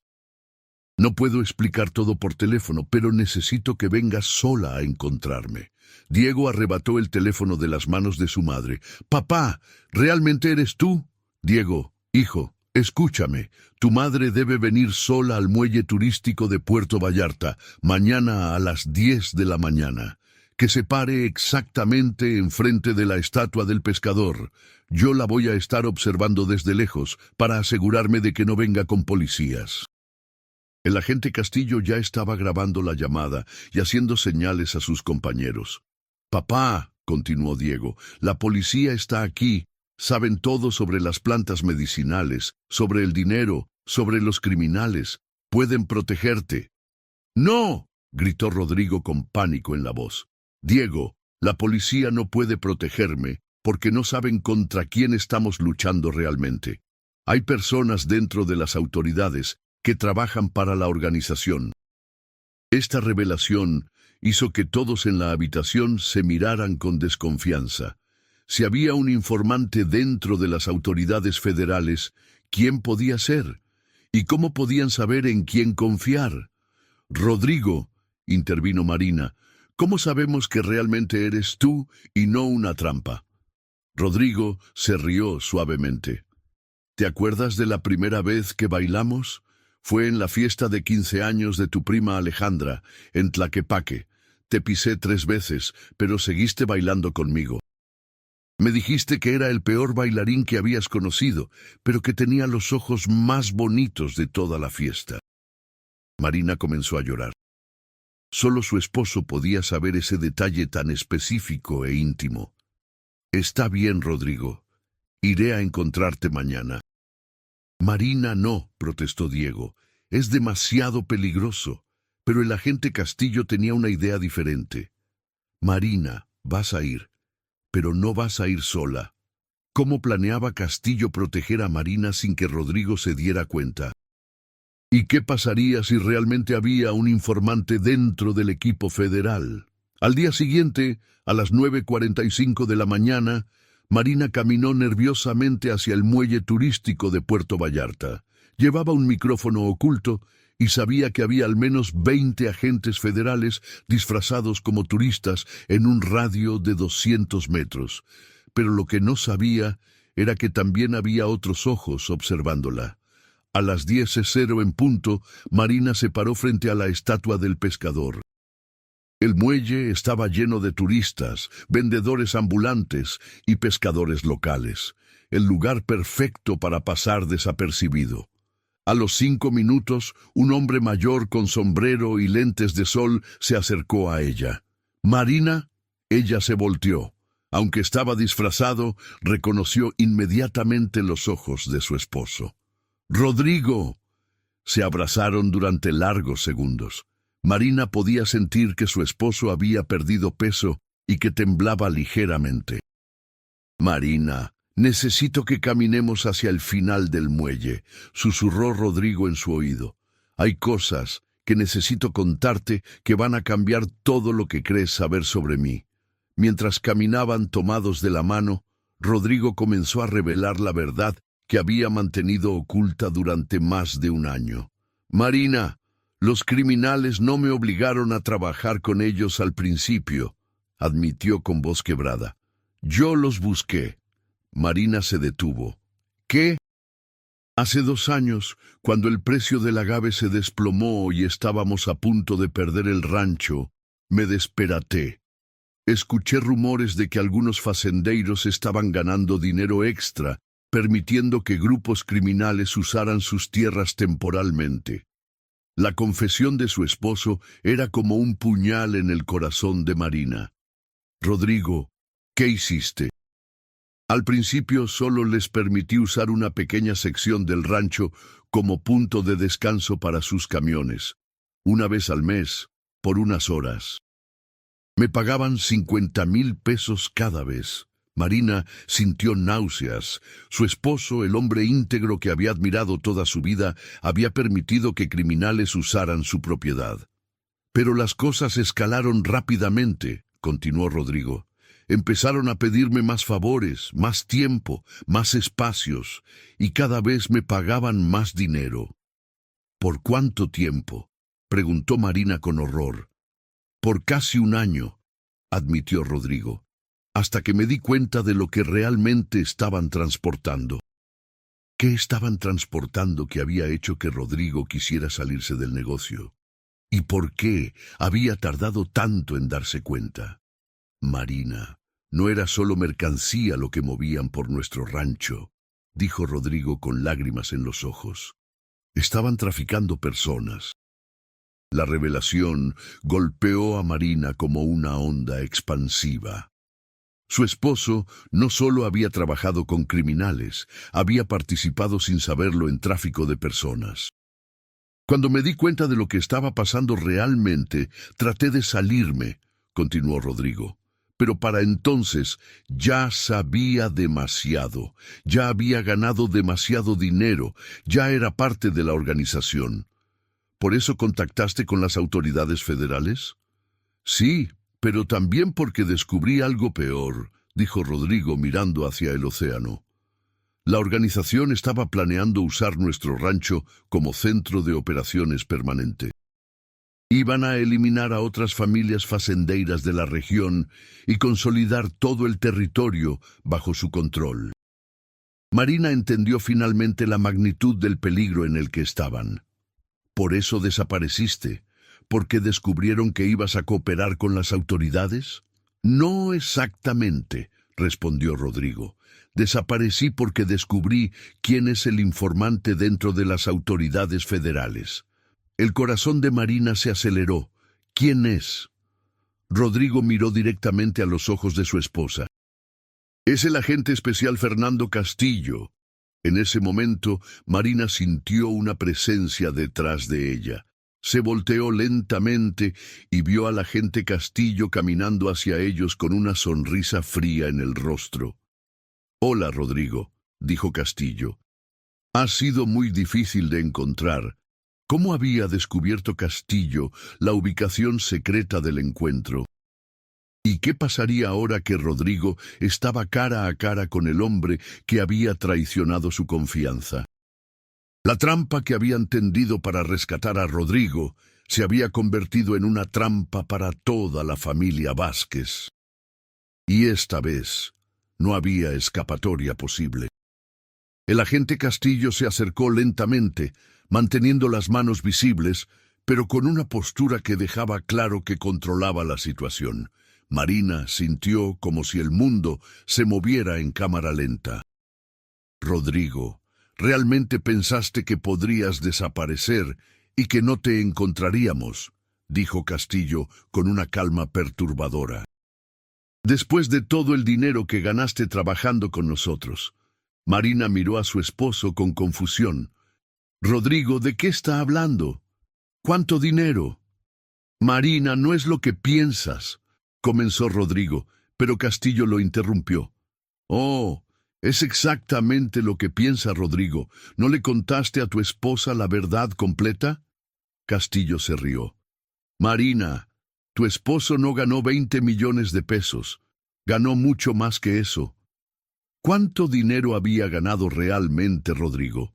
No puedo explicar todo por teléfono, pero necesito que vengas sola a encontrarme. Diego arrebató el teléfono de las manos de su madre. «Papá, ¿realmente eres tú?» «Diego, hijo, escúchame. Tu madre debe venir sola al muelle turístico de Puerto Vallarta, mañana a las 10 de la mañana. Que se pare exactamente enfrente de la estatua del pescador. Yo la voy a estar observando desde lejos para asegurarme de que no venga con policías». El agente Castillo ya estaba grabando la llamada y haciendo señales a sus compañeros. «Papá», continuó Diego, «la policía está aquí. Saben todo sobre las plantas medicinales, sobre el dinero, sobre los criminales. Pueden protegerte». «¡No!», gritó Rodrigo con pánico en la voz. «Diego, la policía no puede protegerme porque no saben contra quién estamos luchando realmente. Hay personas dentro de las autoridades que trabajan para la organización». Esta revelación hizo que todos en la habitación se miraran con desconfianza. Si había un informante dentro de las autoridades federales, ¿quién podía ser? ¿Y cómo podían saber en quién confiar? «Rodrigo», intervino Marina, «¿cómo sabemos que realmente eres tú y no una trampa?» Rodrigo se rió suavemente. «¿Te acuerdas de la primera vez que bailamos? Fue en la fiesta de 15 años de tu prima Alejandra, en Tlaquepaque. Te pisé 3 veces, pero seguiste bailando conmigo. Me dijiste que era el peor bailarín que habías conocido, pero que tenía los ojos más bonitos de toda la fiesta». Marina comenzó a llorar. Solo su esposo podía saber ese detalle tan específico e íntimo. «Está bien, Rodrigo. Iré a encontrarte mañana». «Marina, no», protestó Diego. «Es demasiado peligroso». Pero el agente Castillo tenía una idea diferente. «Marina, vas a ir, pero no vas a ir sola». ¿Cómo planeaba Castillo proteger a Marina sin que Rodrigo se diera cuenta? ¿Y qué pasaría si realmente había un informante dentro del equipo federal? Al día siguiente, a las 9:45 de la mañana, Marina caminó nerviosamente hacia el muelle turístico de Puerto Vallarta. Llevaba un micrófono oculto y sabía que había al menos 20 agentes federales disfrazados como turistas en un radio de 200 metros. Pero lo que no sabía era que también había otros ojos observándola. A las 10:00 en punto, Marina se paró frente a la estatua del pescador. El muelle estaba lleno de turistas, vendedores ambulantes y pescadores locales. El lugar perfecto para pasar desapercibido. A los 5 minutos, un hombre mayor con sombrero y lentes de sol se acercó a ella. «Marina», ella se volteó. Aunque estaba disfrazado, reconoció inmediatamente los ojos de su esposo. «Rodrigo». Se abrazaron durante largos segundos. Marina podía sentir que su esposo había perdido peso y que temblaba ligeramente. «Marina, necesito que caminemos hacia el final del muelle», susurró Rodrigo en su oído. «Hay cosas que necesito contarte que van a cambiar todo lo que crees saber sobre mí». Mientras caminaban tomados de la mano, Rodrigo comenzó a revelar la verdad que había mantenido oculta durante más de 1 año. «Marina, los criminales no me obligaron a trabajar con ellos al principio», admitió con voz quebrada. «Yo los busqué. Marina se detuvo. ¿Qué? Hace 2 años, cuando el precio del agave se desplomó y estábamos a punto de perder el rancho, me desperaté. Escuché rumores de que algunos fazendeiros estaban ganando dinero extra, permitiendo que grupos criminales usaran sus tierras temporalmente. La confesión de su esposo era como un puñal en el corazón de Marina. Rodrigo, ¿qué hiciste? Al principio solo les permití usar una pequeña sección del rancho como punto de descanso para sus camiones, una vez al mes, por unas horas. Me pagaban 50,000 pesos cada vez. Marina sintió náuseas. Su esposo, el hombre íntegro que había admirado toda su vida, había permitido que criminales usaran su propiedad. Pero las cosas escalaron rápidamente, continuó Rodrigo. Empezaron a pedirme más favores, más tiempo, más espacios, y cada vez me pagaban más dinero. ¿Por cuánto tiempo?, preguntó Marina con horror. Por casi 1 año, admitió Rodrigo, hasta que me di cuenta de lo que realmente estaban transportando. ¿Qué estaban transportando que había hecho que Rodrigo quisiera salirse del negocio? ¿Y por qué había tardado tanto en darse cuenta? Marina, no era solo mercancía lo que movían por nuestro rancho, dijo Rodrigo con lágrimas en los ojos. Estaban traficando personas. La revelación golpeó a Marina como una onda expansiva. Su esposo no solo había trabajado con criminales, había participado sin saberlo en tráfico de personas. Cuando me di cuenta de lo que estaba pasando realmente, traté de salirme, continuó Rodrigo. Pero para entonces ya sabía demasiado, ya había ganado demasiado dinero, ya era parte de la organización. ¿Por eso contactaste con las autoridades federales? Sí, pero también porque descubrí algo peor, dijo Rodrigo mirando hacia el océano. La organización estaba planeando usar nuestro rancho como centro de operaciones permanente. Iban a eliminar a otras familias fazendeiras de la región y consolidar todo el territorio bajo su control. Marina entendió finalmente la magnitud del peligro en el que estaban. ¿Por eso desapareciste? ¿Porque descubrieron que ibas a cooperar con las autoridades? No exactamente, respondió Rodrigo. Desaparecí porque descubrí quién es el informante dentro de las autoridades federales. El corazón de Marina se aceleró. ¿Quién es? Rodrigo miró directamente a los ojos de su esposa. Es el agente especial Fernando Castillo. En ese momento, Marina sintió una presencia detrás de ella. Se volteó lentamente y vio al agente Castillo caminando hacia ellos con una sonrisa fría en el rostro. «Hola, Rodrigo», dijo Castillo. «Ha sido muy difícil de encontrar». ¿Cómo había descubierto Castillo la ubicación secreta del encuentro? ¿Y qué pasaría ahora que Rodrigo estaba cara a cara con el hombre que había traicionado su confianza? La trampa que habían tendido para rescatar a Rodrigo se había convertido en una trampa para toda la familia Vázquez. Y esta vez no había escapatoria posible. El agente Castillo se acercó lentamente, manteniendo las manos visibles, pero con una postura que dejaba claro que controlaba la situación. Marina sintió como si el mundo se moviera en cámara lenta. «Rodrigo, ¿realmente pensaste que podrías desaparecer y que no te encontraríamos?», dijo Castillo con una calma perturbadora. «Después de todo el dinero que ganaste trabajando con nosotros». Marina miró a su esposo con confusión. «Rodrigo, ¿de qué está hablando? ¿Cuánto dinero?» «Marina, no es lo que piensas», comenzó Rodrigo, pero Castillo lo interrumpió. «Oh, es exactamente lo que piensa Rodrigo. ¿No le contaste a tu esposa la verdad completa?» Castillo se rió. «Marina, tu esposo no ganó 20 millones de pesos. Ganó mucho más que eso». ¿Cuánto dinero había ganado realmente Rodrigo?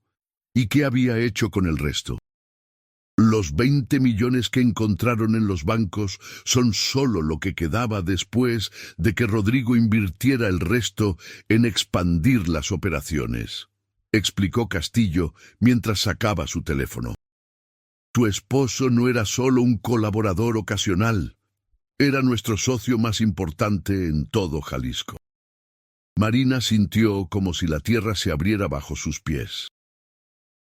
¿Y qué había hecho con el resto? Los 20 millones que encontraron en los bancos son solo lo que quedaba después de que Rodrigo invirtiera el resto en expandir las operaciones, explicó Castillo mientras sacaba su teléfono. Tu esposo no era solo un colaborador ocasional, era nuestro socio más importante en todo Jalisco. Marina sintió como si la tierra se abriera bajo sus pies.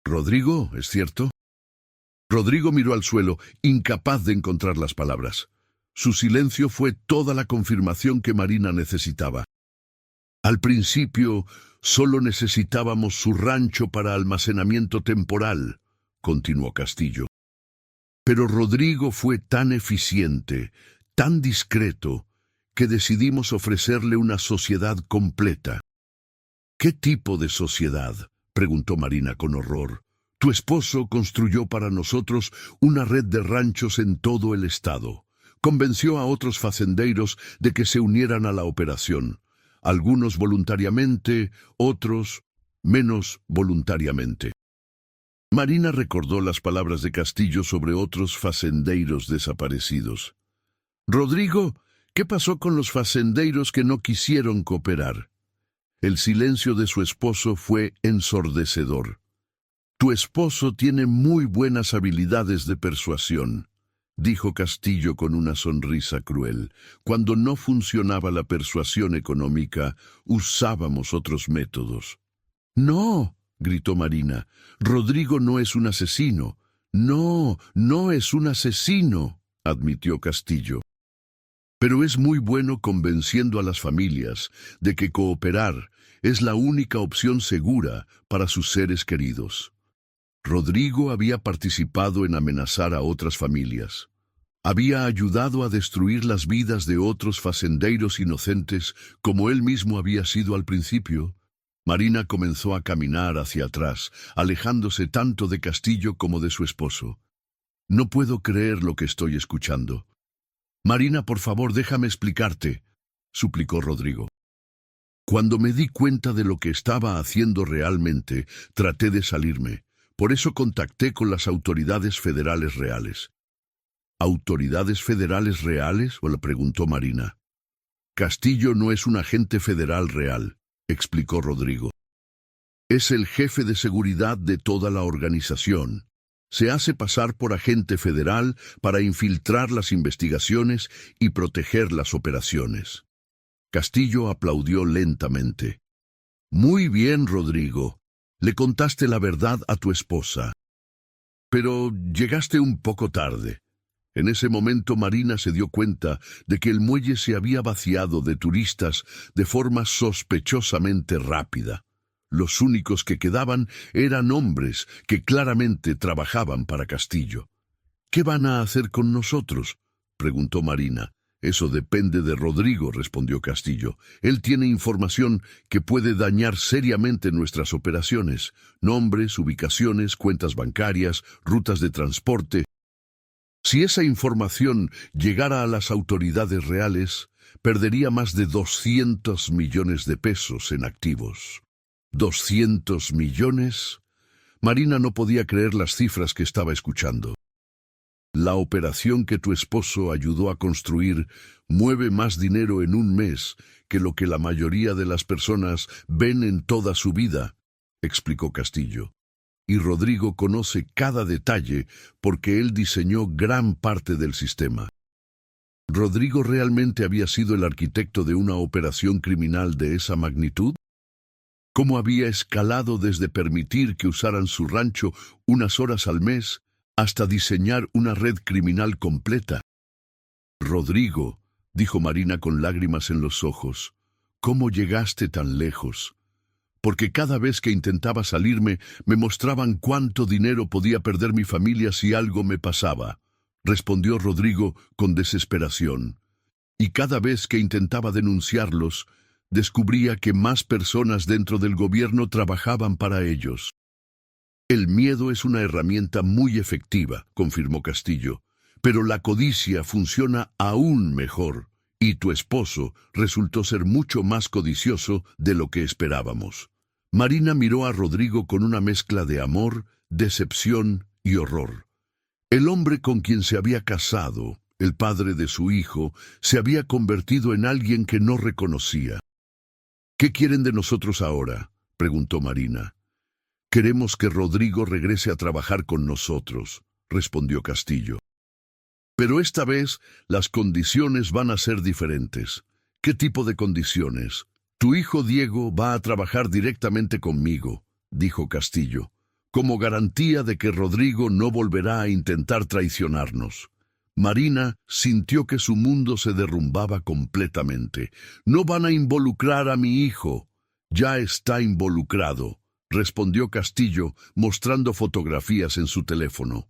¿Rodrigo, es cierto? Rodrigo miró al suelo, incapaz de encontrar las palabras. Su silencio fue toda la confirmación que Marina necesitaba. Al principio, solo necesitábamos su rancho para almacenamiento temporal, continuó Castillo. Pero Rodrigo fue tan eficiente, tan discreto, que decidimos ofrecerle una sociedad completa. ¿Qué tipo de sociedad?, preguntó Marina con horror. Tu esposo construyó para nosotros una red de ranchos en todo el estado. Convenció a otros fazendeiros de que se unieran a la operación. Algunos voluntariamente, otros menos voluntariamente. Marina recordó las palabras de Castillo sobre otros fazendeiros desaparecidos. Rodrigo, ¿qué pasó con los fazendeiros que no quisieron cooperar? El silencio de su esposo fue ensordecedor. Tu esposo tiene muy buenas habilidades de persuasión, dijo Castillo con una sonrisa cruel. Cuando no funcionaba la persuasión económica, usábamos otros métodos. No, gritó Marina, Rodrigo no es un asesino. No, no es un asesino, admitió Castillo. Pero es muy bueno convenciendo a las familias de que cooperar es la única opción segura para sus seres queridos. Rodrigo había participado en amenazar a otras familias. Había ayudado a destruir las vidas de otros fazendeiros inocentes, como él mismo había sido al principio. Marina comenzó a caminar hacia atrás, alejándose tanto de Castillo como de su esposo. No puedo creer lo que estoy escuchando. Marina, por favor, déjame explicarte, suplicó Rodrigo. Cuando me di cuenta de lo que estaba haciendo realmente, traté de salirme. Por eso contacté con las autoridades federales reales. ¿Autoridades federales reales?, le preguntó Marina. Castillo no es un agente federal real, explicó Rodrigo. Es el jefe de seguridad de toda la organización. Se hace pasar por agente federal para infiltrar las investigaciones y proteger las operaciones. Castillo aplaudió lentamente. Muy bien, Rodrigo. Le contaste la verdad a tu esposa. Pero llegaste un poco tarde. En ese momento Marina se dio cuenta de que el muelle se había vaciado de turistas de forma sospechosamente rápida. Los únicos que quedaban eran hombres que claramente trabajaban para Castillo. ¿Qué van a hacer con nosotros?, preguntó Marina. Eso depende de Rodrigo, respondió Castillo. Él tiene información que puede dañar seriamente nuestras operaciones. Nombres, ubicaciones, cuentas bancarias, rutas de transporte. Si esa información llegara a las autoridades reales, perdería más de 200 millones de pesos en activos. ¿200 millones? Marina no podía creer las cifras que estaba escuchando. La operación que tu esposo ayudó a construir mueve más dinero en un mes que lo que la mayoría de las personas ven en toda su vida, explicó Castillo. Y Rodrigo conoce cada detalle porque él diseñó gran parte del sistema. ¿Rodrigo realmente había sido el arquitecto de una operación criminal de esa magnitud? ¿Cómo había escalado desde permitir que usaran su rancho unas horas al mes hasta diseñar una red criminal completa? Rodrigo, dijo Marina con lágrimas en los ojos, ¿cómo llegaste tan lejos? Porque cada vez que intentaba salirme, me mostraban cuánto dinero podía perder mi familia si algo me pasaba, respondió Rodrigo con desesperación. Y cada vez que intentaba denunciarlos, descubría que más personas dentro del gobierno trabajaban para ellos. El miedo es una herramienta muy efectiva, confirmó Castillo, pero la codicia funciona aún mejor, y tu esposo resultó ser mucho más codicioso de lo que esperábamos. Marina miró a Rodrigo con una mezcla de amor, decepción y horror. El hombre con quien se había casado, el padre de su hijo, se había convertido en alguien que no reconocía. ¿Qué quieren de nosotros ahora?, preguntó Marina. Queremos que Rodrigo regrese a trabajar con nosotros, respondió Castillo. Pero esta vez las condiciones van a ser diferentes. ¿Qué tipo de condiciones? Tu hijo Diego va a trabajar directamente conmigo, dijo Castillo, como garantía de que Rodrigo no volverá a intentar traicionarnos. Marina sintió que su mundo se derrumbaba completamente. No van a involucrar a mi hijo. Ya está involucrado, respondió Castillo, mostrando fotografías en su teléfono.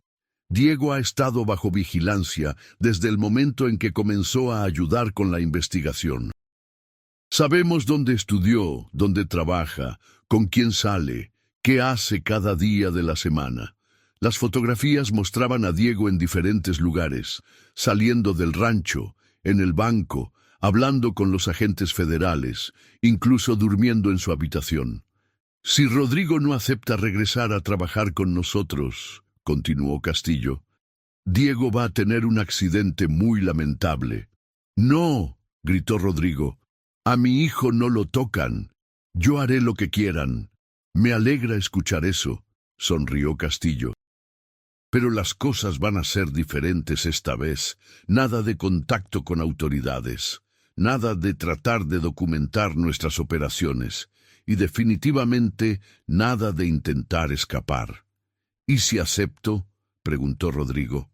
Diego ha estado bajo vigilancia desde el momento en que comenzó a ayudar con la investigación. Sabemos dónde estudió, dónde trabaja, con quién sale, qué hace cada día de la semana. Las fotografías mostraban a Diego en diferentes lugares, saliendo del rancho, en el banco, hablando con los agentes federales, incluso durmiendo en su habitación. Si Rodrigo no acepta regresar a trabajar con nosotros, continuó Castillo, Diego va a tener un accidente muy lamentable. No, gritó Rodrigo, a mi hijo no lo tocan. Yo haré lo que quieran. Me alegra escuchar eso, sonrió Castillo. Pero las cosas van a ser diferentes esta vez. Nada de contacto con autoridades. Nada de tratar de documentar nuestras operaciones. Y definitivamente nada de intentar escapar. ¿Y si acepto?, preguntó Rodrigo.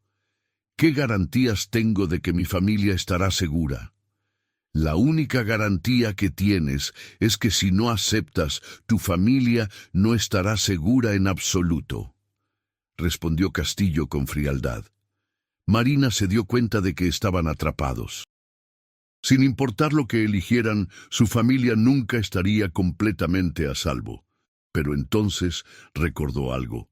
¿Qué garantías tengo de que mi familia estará segura? La única garantía que tienes es que si no aceptas, tu familia no estará segura en absoluto, respondió Castillo con frialdad. Marina se dio cuenta de que estaban atrapados. Sin importar lo que eligieran, su familia nunca estaría completamente a salvo. Pero entonces recordó algo.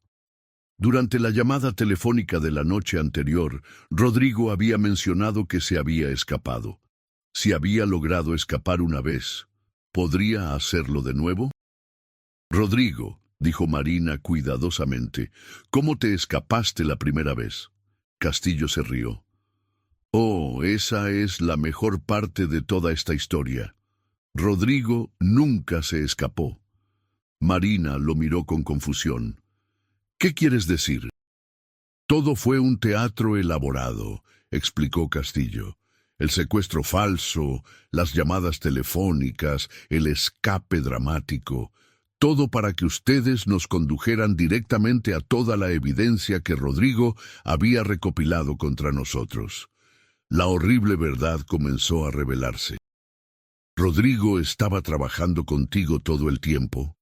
Durante la llamada telefónica de la noche anterior, Rodrigo había mencionado que se había escapado. Si había logrado escapar una vez, ¿podría hacerlo de nuevo? Rodrigo, dijo Marina cuidadosamente, ¿cómo te escapaste la primera vez? Castillo se rió. Oh, esa es la mejor parte de toda esta historia. Rodrigo nunca se escapó. Marina lo miró con confusión. ¿Qué quieres decir? Todo fue un teatro elaborado, explicó Castillo. El secuestro falso, las llamadas telefónicas, el escape dramático, todo para que ustedes nos condujeran directamente a toda la evidencia que Rodrigo había recopilado contra nosotros. La horrible verdad comenzó a revelarse. Rodrigo estaba trabajando contigo todo el tiempo.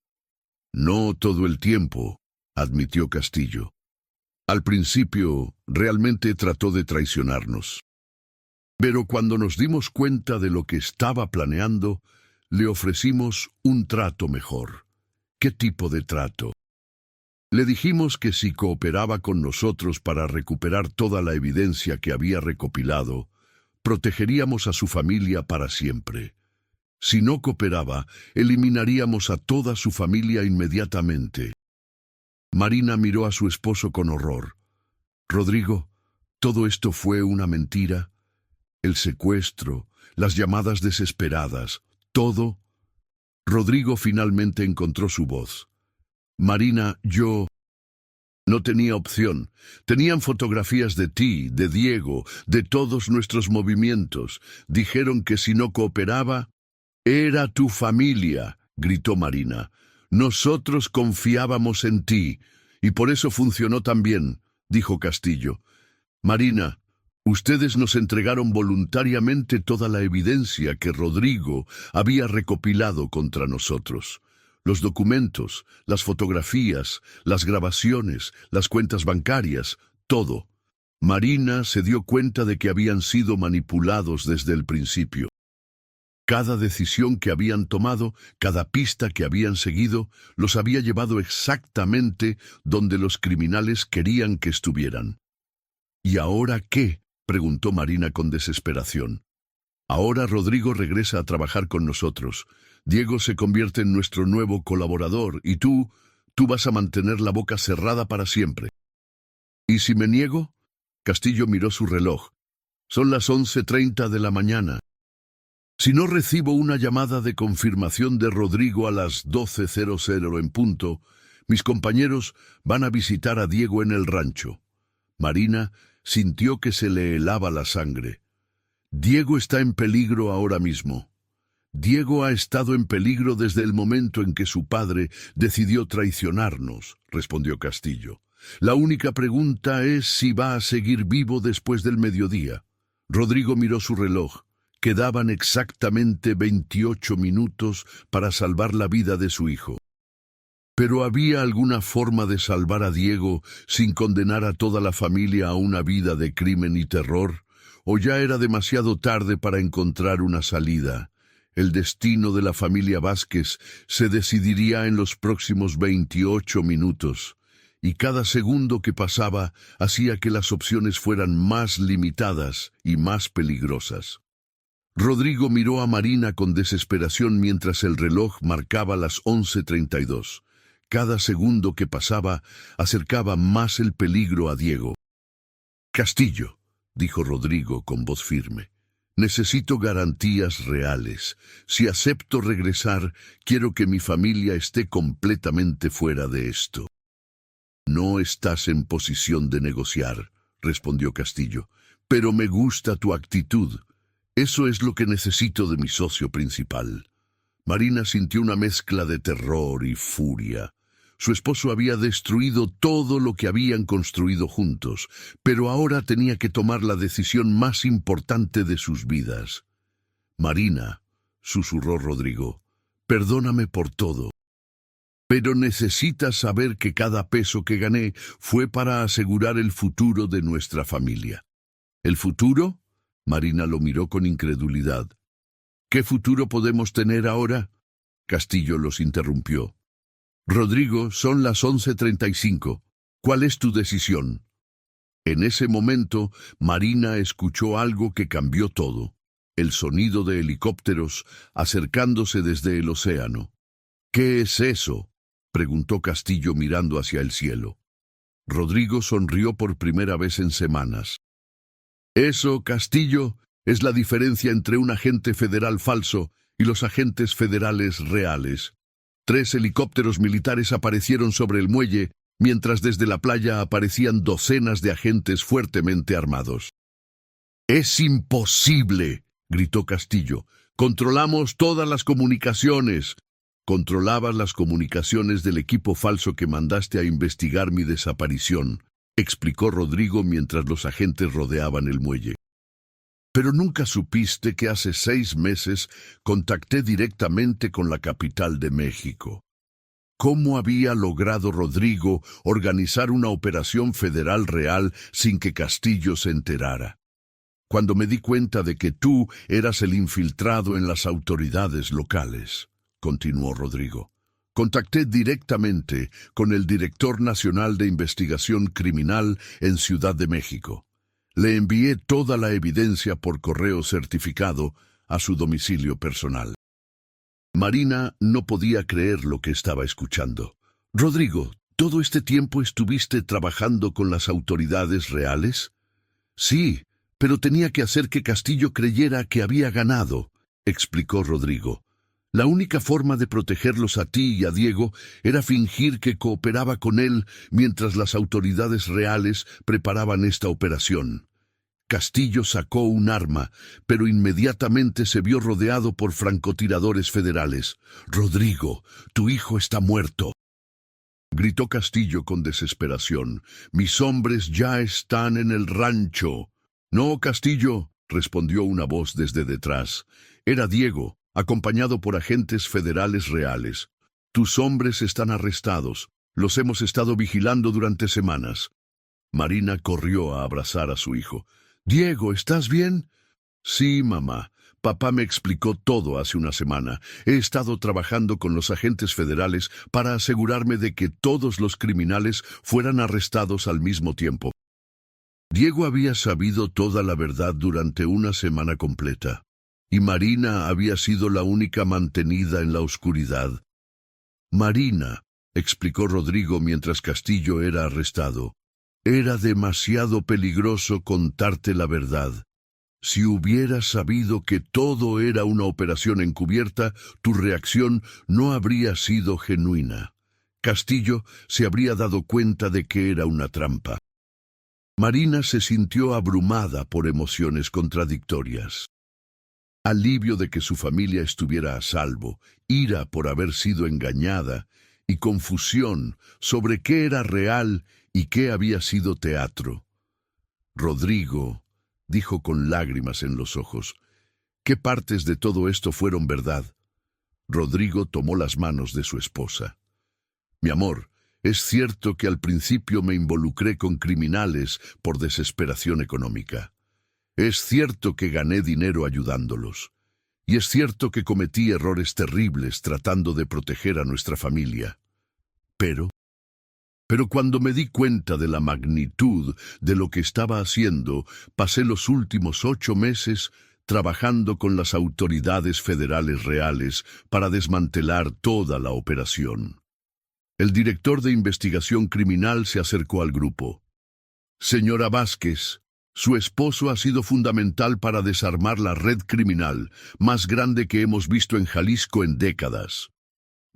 No todo el tiempo, admitió Castillo. Al principio, realmente trató de traicionarnos. Pero cuando nos dimos cuenta de lo que estaba planeando, le ofrecimos un trato mejor. ¿Qué tipo de trato? Le dijimos que si cooperaba con nosotros para recuperar toda la evidencia que había recopilado, protegeríamos a su familia para siempre. Si no cooperaba, eliminaríamos a toda su familia inmediatamente. Marina miró a su esposo con horror. Rodrigo, ¿todo esto fue una mentira? El secuestro, las llamadas desesperadas, todo. Rodrigo finalmente encontró su voz. Marina, yo no tenía opción. Tenían fotografías de ti, de Diego, de todos nuestros movimientos. Dijeron que si no cooperaba, era tu familia, gritó Marina. Nosotros confiábamos en ti, y por eso funcionó tan bien, dijo Castillo. Marina, ustedes nos entregaron voluntariamente toda la evidencia que Rodrigo había recopilado contra nosotros. Los documentos, las fotografías, las grabaciones, las cuentas bancarias, todo. Marina se dio cuenta de que habían sido manipulados desde el principio. Cada decisión que habían tomado, cada pista que habían seguido, los había llevado exactamente donde los criminales querían que estuvieran. ¿Y ahora qué?, preguntó Marina con desesperación. Ahora Rodrigo regresa a trabajar con nosotros. Diego se convierte en nuestro nuevo colaborador y tú vas a mantener la boca cerrada para siempre. ¿Y si me niego?, Castillo miró su reloj. Son las 11:30 de la mañana. Si no recibo una llamada de confirmación de Rodrigo a las 12:00 en punto, mis compañeros van a visitar a Diego en el rancho. Marina sintió que se le helaba la sangre. Diego está en peligro ahora mismo. Diego ha estado en peligro desde el momento en que su padre decidió traicionarnos, respondió Castillo. La única pregunta es si va a seguir vivo después del mediodía. Rodrigo miró su reloj. Quedaban exactamente 28 minutos para salvar la vida de su hijo. ¿Pero había alguna forma de salvar a Diego sin condenar a toda la familia a una vida de crimen y terror? ¿O ya era demasiado tarde para encontrar una salida? El destino de la familia Vázquez se decidiría en los próximos 28 minutos, y cada segundo que pasaba hacía que las opciones fueran más limitadas y más peligrosas. Rodrigo miró a Marina con desesperación mientras el reloj marcaba las 11:32. Cada segundo que pasaba acercaba más el peligro a Diego. «Castillo», dijo Rodrigo con voz firme, «necesito garantías reales. Si acepto regresar, quiero que mi familia esté completamente fuera de esto». «No estás en posición de negociar», respondió Castillo, «pero me gusta tu actitud. Eso es lo que necesito de mi socio principal». Marina sintió una mezcla de terror y furia. Su esposo había destruido todo lo que habían construido juntos, pero ahora tenía que tomar la decisión más importante de sus vidas. «Marina», susurró Rodrigo, «perdóname por todo. Pero necesitas saber que cada peso que gané fue para asegurar el futuro de nuestra familia». «¿El futuro?», Marina lo miró con incredulidad. «¿Qué futuro podemos tener ahora?». Castillo los interrumpió. «Rodrigo, son las 11:35. ¿Cuál es tu decisión?». En ese momento, Marina escuchó algo que cambió todo. El sonido de helicópteros acercándose desde el océano. «¿Qué es eso?», preguntó Castillo mirando hacia el cielo. Rodrigo sonrió por primera vez en semanas. «Eso, Castillo, es la diferencia entre un agente federal falso y los agentes federales reales. 3 helicópteros militares aparecieron sobre el muelle, mientras desde la playa aparecían docenas de agentes fuertemente armados». «¡Es imposible!», gritó Castillo. «Controlamos todas las comunicaciones». «Controlabas las comunicaciones del equipo falso que mandaste a investigar mi desaparición», explicó Rodrigo mientras los agentes rodeaban el muelle. «Pero nunca supiste que hace 6 meses contacté directamente con la capital de México». ¿Cómo había logrado Rodrigo organizar una operación federal real sin que Castillo se enterara? «Cuando me di cuenta de que tú eras el infiltrado en las autoridades locales», continuó Rodrigo, «contacté directamente con el director nacional de investigación criminal en Ciudad de México. Le envié toda la evidencia por correo certificado a su domicilio personal». Marina no podía creer lo que estaba escuchando. «Rodrigo, ¿todo este tiempo estuviste trabajando con las autoridades reales?». «Sí, pero tenía que hacer que Castillo creyera que había ganado», explicó Rodrigo. «La única forma de protegerlos a ti y a Diego era fingir que cooperaba con él mientras las autoridades reales preparaban esta operación». Castillo sacó un arma, pero inmediatamente se vio rodeado por francotiradores federales. «Rodrigo, tu hijo está muerto», gritó Castillo con desesperación. «Mis hombres ya están en el rancho». «No, Castillo», respondió una voz desde detrás. Era Diego, acompañado por agentes federales reales. «Tus hombres están arrestados. Los hemos estado vigilando durante semanas». Marina corrió a abrazar a su hijo. «Diego, ¿estás bien?». «Sí, mamá. Papá me explicó todo hace una semana. He estado trabajando con los agentes federales para asegurarme de que todos los criminales fueran arrestados al mismo tiempo». Diego había sabido toda la verdad durante una semana completa, y Marina había sido la única mantenida en la oscuridad. «Marina», explicó Rodrigo mientras Castillo era arrestado, Era demasiado peligroso contarte la verdad. Si hubieras sabido que todo era una operación encubierta, tu reacción no habría sido genuina. Castillo se habría dado cuenta de que era una trampa. Marina se sintió abrumada por emociones contradictorias. Alivio de que su familia estuviera a salvo, ira por haber sido engañada y confusión sobre qué era real y qué había sido teatro. Rodrigo, dijo con lágrimas en los ojos, ¿qué partes de todo esto fueron verdad? Rodrigo tomó las manos de su esposa. Mi amor, es cierto que al principio me involucré con criminales por desesperación económica. Es cierto que gané dinero ayudándolos. Y es cierto que cometí errores terribles tratando de proteger a nuestra familia. Pero cuando me di cuenta de la magnitud de lo que estaba haciendo, pasé los últimos 8 meses trabajando con las autoridades federales reales para desmantelar toda la operación. El director de investigación criminal se acercó al grupo. Señora Vázquez, su esposo ha sido fundamental para desarmar la red criminal más grande que hemos visto en Jalisco en décadas.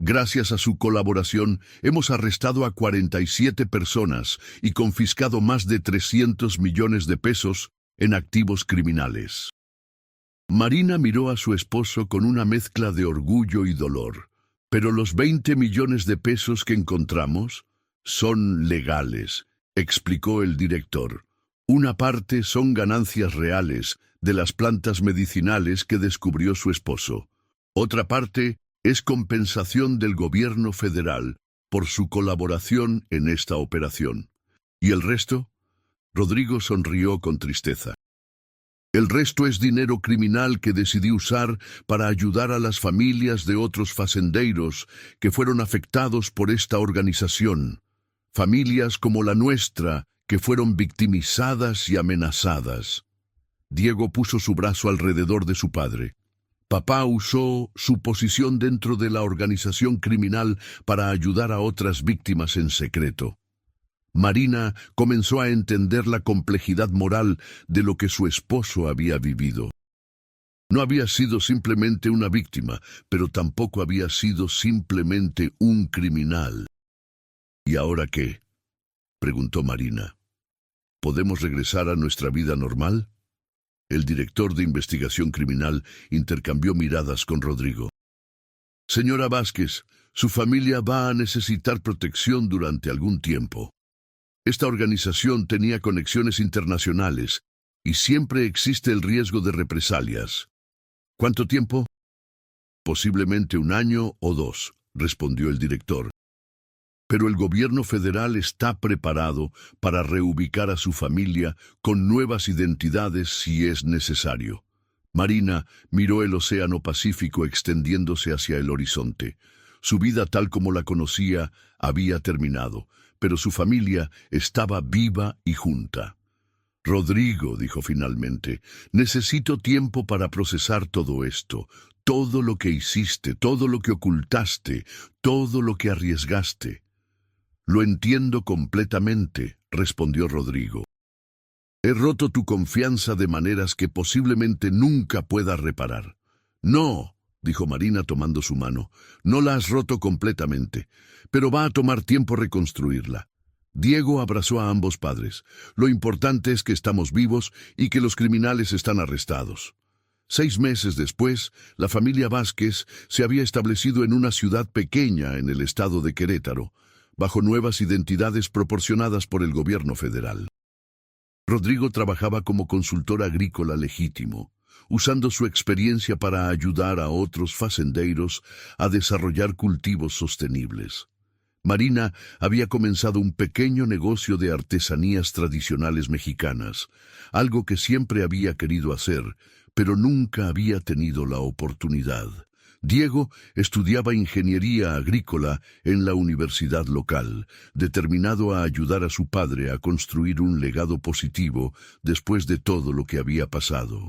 Gracias a su colaboración, hemos arrestado a 47 personas y confiscado más de 300 millones de pesos en activos criminales. Marina miró a su esposo con una mezcla de orgullo y dolor. Pero los 20 millones de pesos que encontramos son legales, explicó el director. Una parte son ganancias reales de las plantas medicinales que descubrió su esposo. Otra parte es compensación del gobierno federal por su colaboración en esta operación. ¿Y el resto? Rodrigo sonrió con tristeza. El resto es dinero criminal que decidí usar para ayudar a las familias de otros fazendeiros que fueron afectados por esta organización. Familias como la nuestra que fueron victimizadas y amenazadas. Diego puso su brazo alrededor de su padre. Papá usó su posición dentro de la organización criminal para ayudar a otras víctimas en secreto. Marina comenzó a entender la complejidad moral de lo que su esposo había vivido. No había sido simplemente una víctima, pero tampoco había sido simplemente un criminal. ¿Y ahora qué?, preguntó Marina. ¿Podemos regresar a nuestra vida normal? El director de investigación criminal intercambió miradas con Rodrigo. Señora Vázquez, su familia va a necesitar protección durante algún tiempo. Esta organización tenía conexiones internacionales y siempre existe el riesgo de represalias. ¿Cuánto tiempo? Posiblemente 1 año o 2, respondió el director. Pero el gobierno federal está preparado para reubicar a su familia con nuevas identidades si es necesario. Marina miró el océano Pacífico extendiéndose hacia el horizonte. Su vida tal como la conocía había terminado, pero su familia estaba viva y junta. Rodrigo, dijo finalmente, necesito tiempo para procesar todo esto, todo lo que hiciste, todo lo que ocultaste, todo lo que arriesgaste. Lo entiendo completamente, respondió Rodrigo. He roto tu confianza de maneras que posiblemente nunca pueda reparar. No, dijo Marina tomando su mano, no la has roto completamente, pero va a tomar tiempo reconstruirla. Diego abrazó a ambos padres. Lo importante es que estamos vivos y que los criminales están arrestados. 6 meses después, la familia Vázquez se había establecido en una ciudad pequeña en el estado de Querétaro, bajo nuevas identidades proporcionadas por el gobierno federal. Rodrigo trabajaba como consultor agrícola legítimo, usando su experiencia para ayudar a otros fazendeiros a desarrollar cultivos sostenibles. Marina había comenzado un pequeño negocio de artesanías tradicionales mexicanas, algo que siempre había querido hacer, pero nunca había tenido la oportunidad. Diego estudiaba ingeniería agrícola en la universidad local, determinado a ayudar a su padre a construir un legado positivo después de todo lo que había pasado.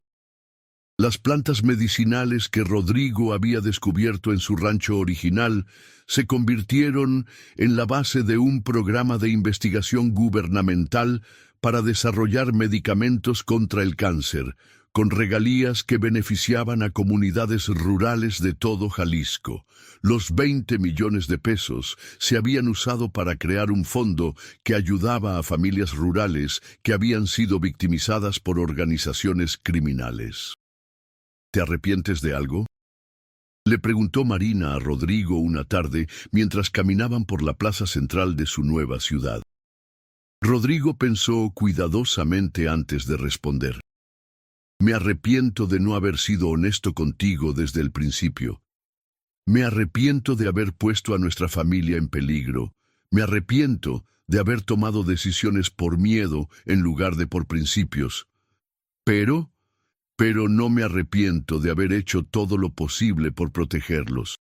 Las plantas medicinales que Rodrigo había descubierto en su rancho original se convirtieron en la base de un programa de investigación gubernamental para desarrollar medicamentos contra el cáncer, con regalías que beneficiaban a comunidades rurales de todo Jalisco. Los 20 millones de pesos se habían usado para crear un fondo que ayudaba a familias rurales que habían sido victimizadas por organizaciones criminales. ¿Te arrepientes de algo?, le preguntó Marina a Rodrigo una tarde mientras caminaban por la plaza central de su nueva ciudad. Rodrigo pensó cuidadosamente antes de responder. Me arrepiento de no haber sido honesto contigo desde el principio. Me arrepiento de haber puesto a nuestra familia en peligro. Me arrepiento de haber tomado decisiones por miedo en lugar de por principios. Pero no me arrepiento de haber hecho todo lo posible por protegerlos.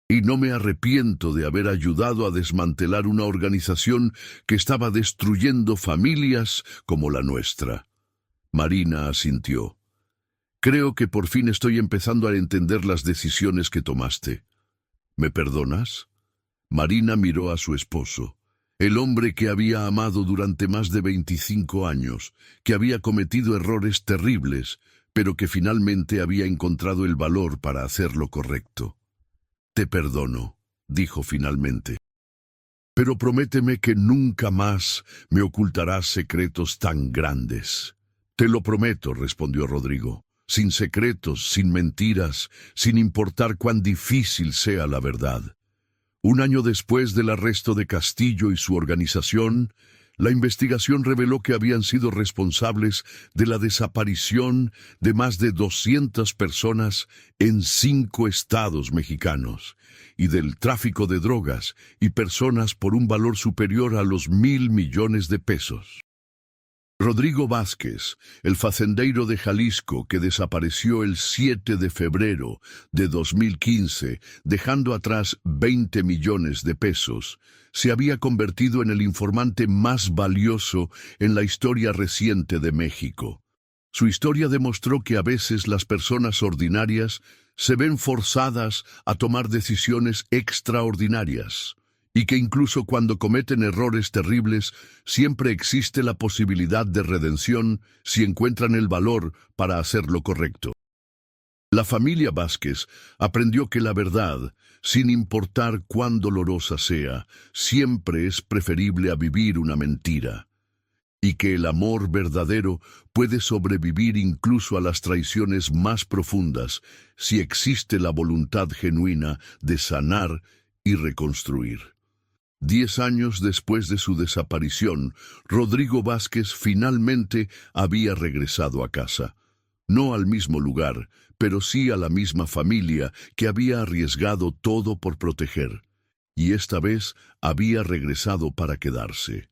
Y no me arrepiento de haber ayudado a desmantelar una organización que estaba destruyendo familias como la nuestra. Marina asintió. Creo que por fin estoy empezando a entender las decisiones que tomaste. ¿Me perdonas? Marina miró a su esposo, el hombre que había amado durante más de 25 años, que había cometido errores terribles, pero que finalmente había encontrado el valor para hacer lo correcto. Te perdono, dijo finalmente. Pero prométeme que nunca más me ocultarás secretos tan grandes. Te lo prometo, respondió Rodrigo, sin secretos, sin mentiras, sin importar cuán difícil sea la verdad. Un año después del arresto de Castillo y su organización, la investigación reveló que habían sido responsables de la desaparición de más de 200 personas en 5 estados mexicanos y del tráfico de drogas y personas por un valor superior a los 1,000 millones de pesos. Rodrigo Vázquez, el facendeiro de Jalisco que desapareció el 7 de febrero de 2015, dejando atrás 20 millones de pesos, se había convertido en el informante más valioso en la historia reciente de México. Su historia demostró que a veces las personas ordinarias se ven forzadas a tomar decisiones extraordinarias, y que incluso cuando cometen errores terribles, siempre existe la posibilidad de redención si encuentran el valor para hacer lo correcto. La familia Vázquez aprendió que la verdad, sin importar cuán dolorosa sea, siempre es preferible a vivir una mentira, y que el amor verdadero puede sobrevivir incluso a las traiciones más profundas si existe la voluntad genuina de sanar y reconstruir. 10 años después de su desaparición, Rodrigo Vázquez finalmente había regresado a casa. No al mismo lugar, pero sí a la misma familia que había arriesgado todo por proteger. Y esta vez había regresado para quedarse.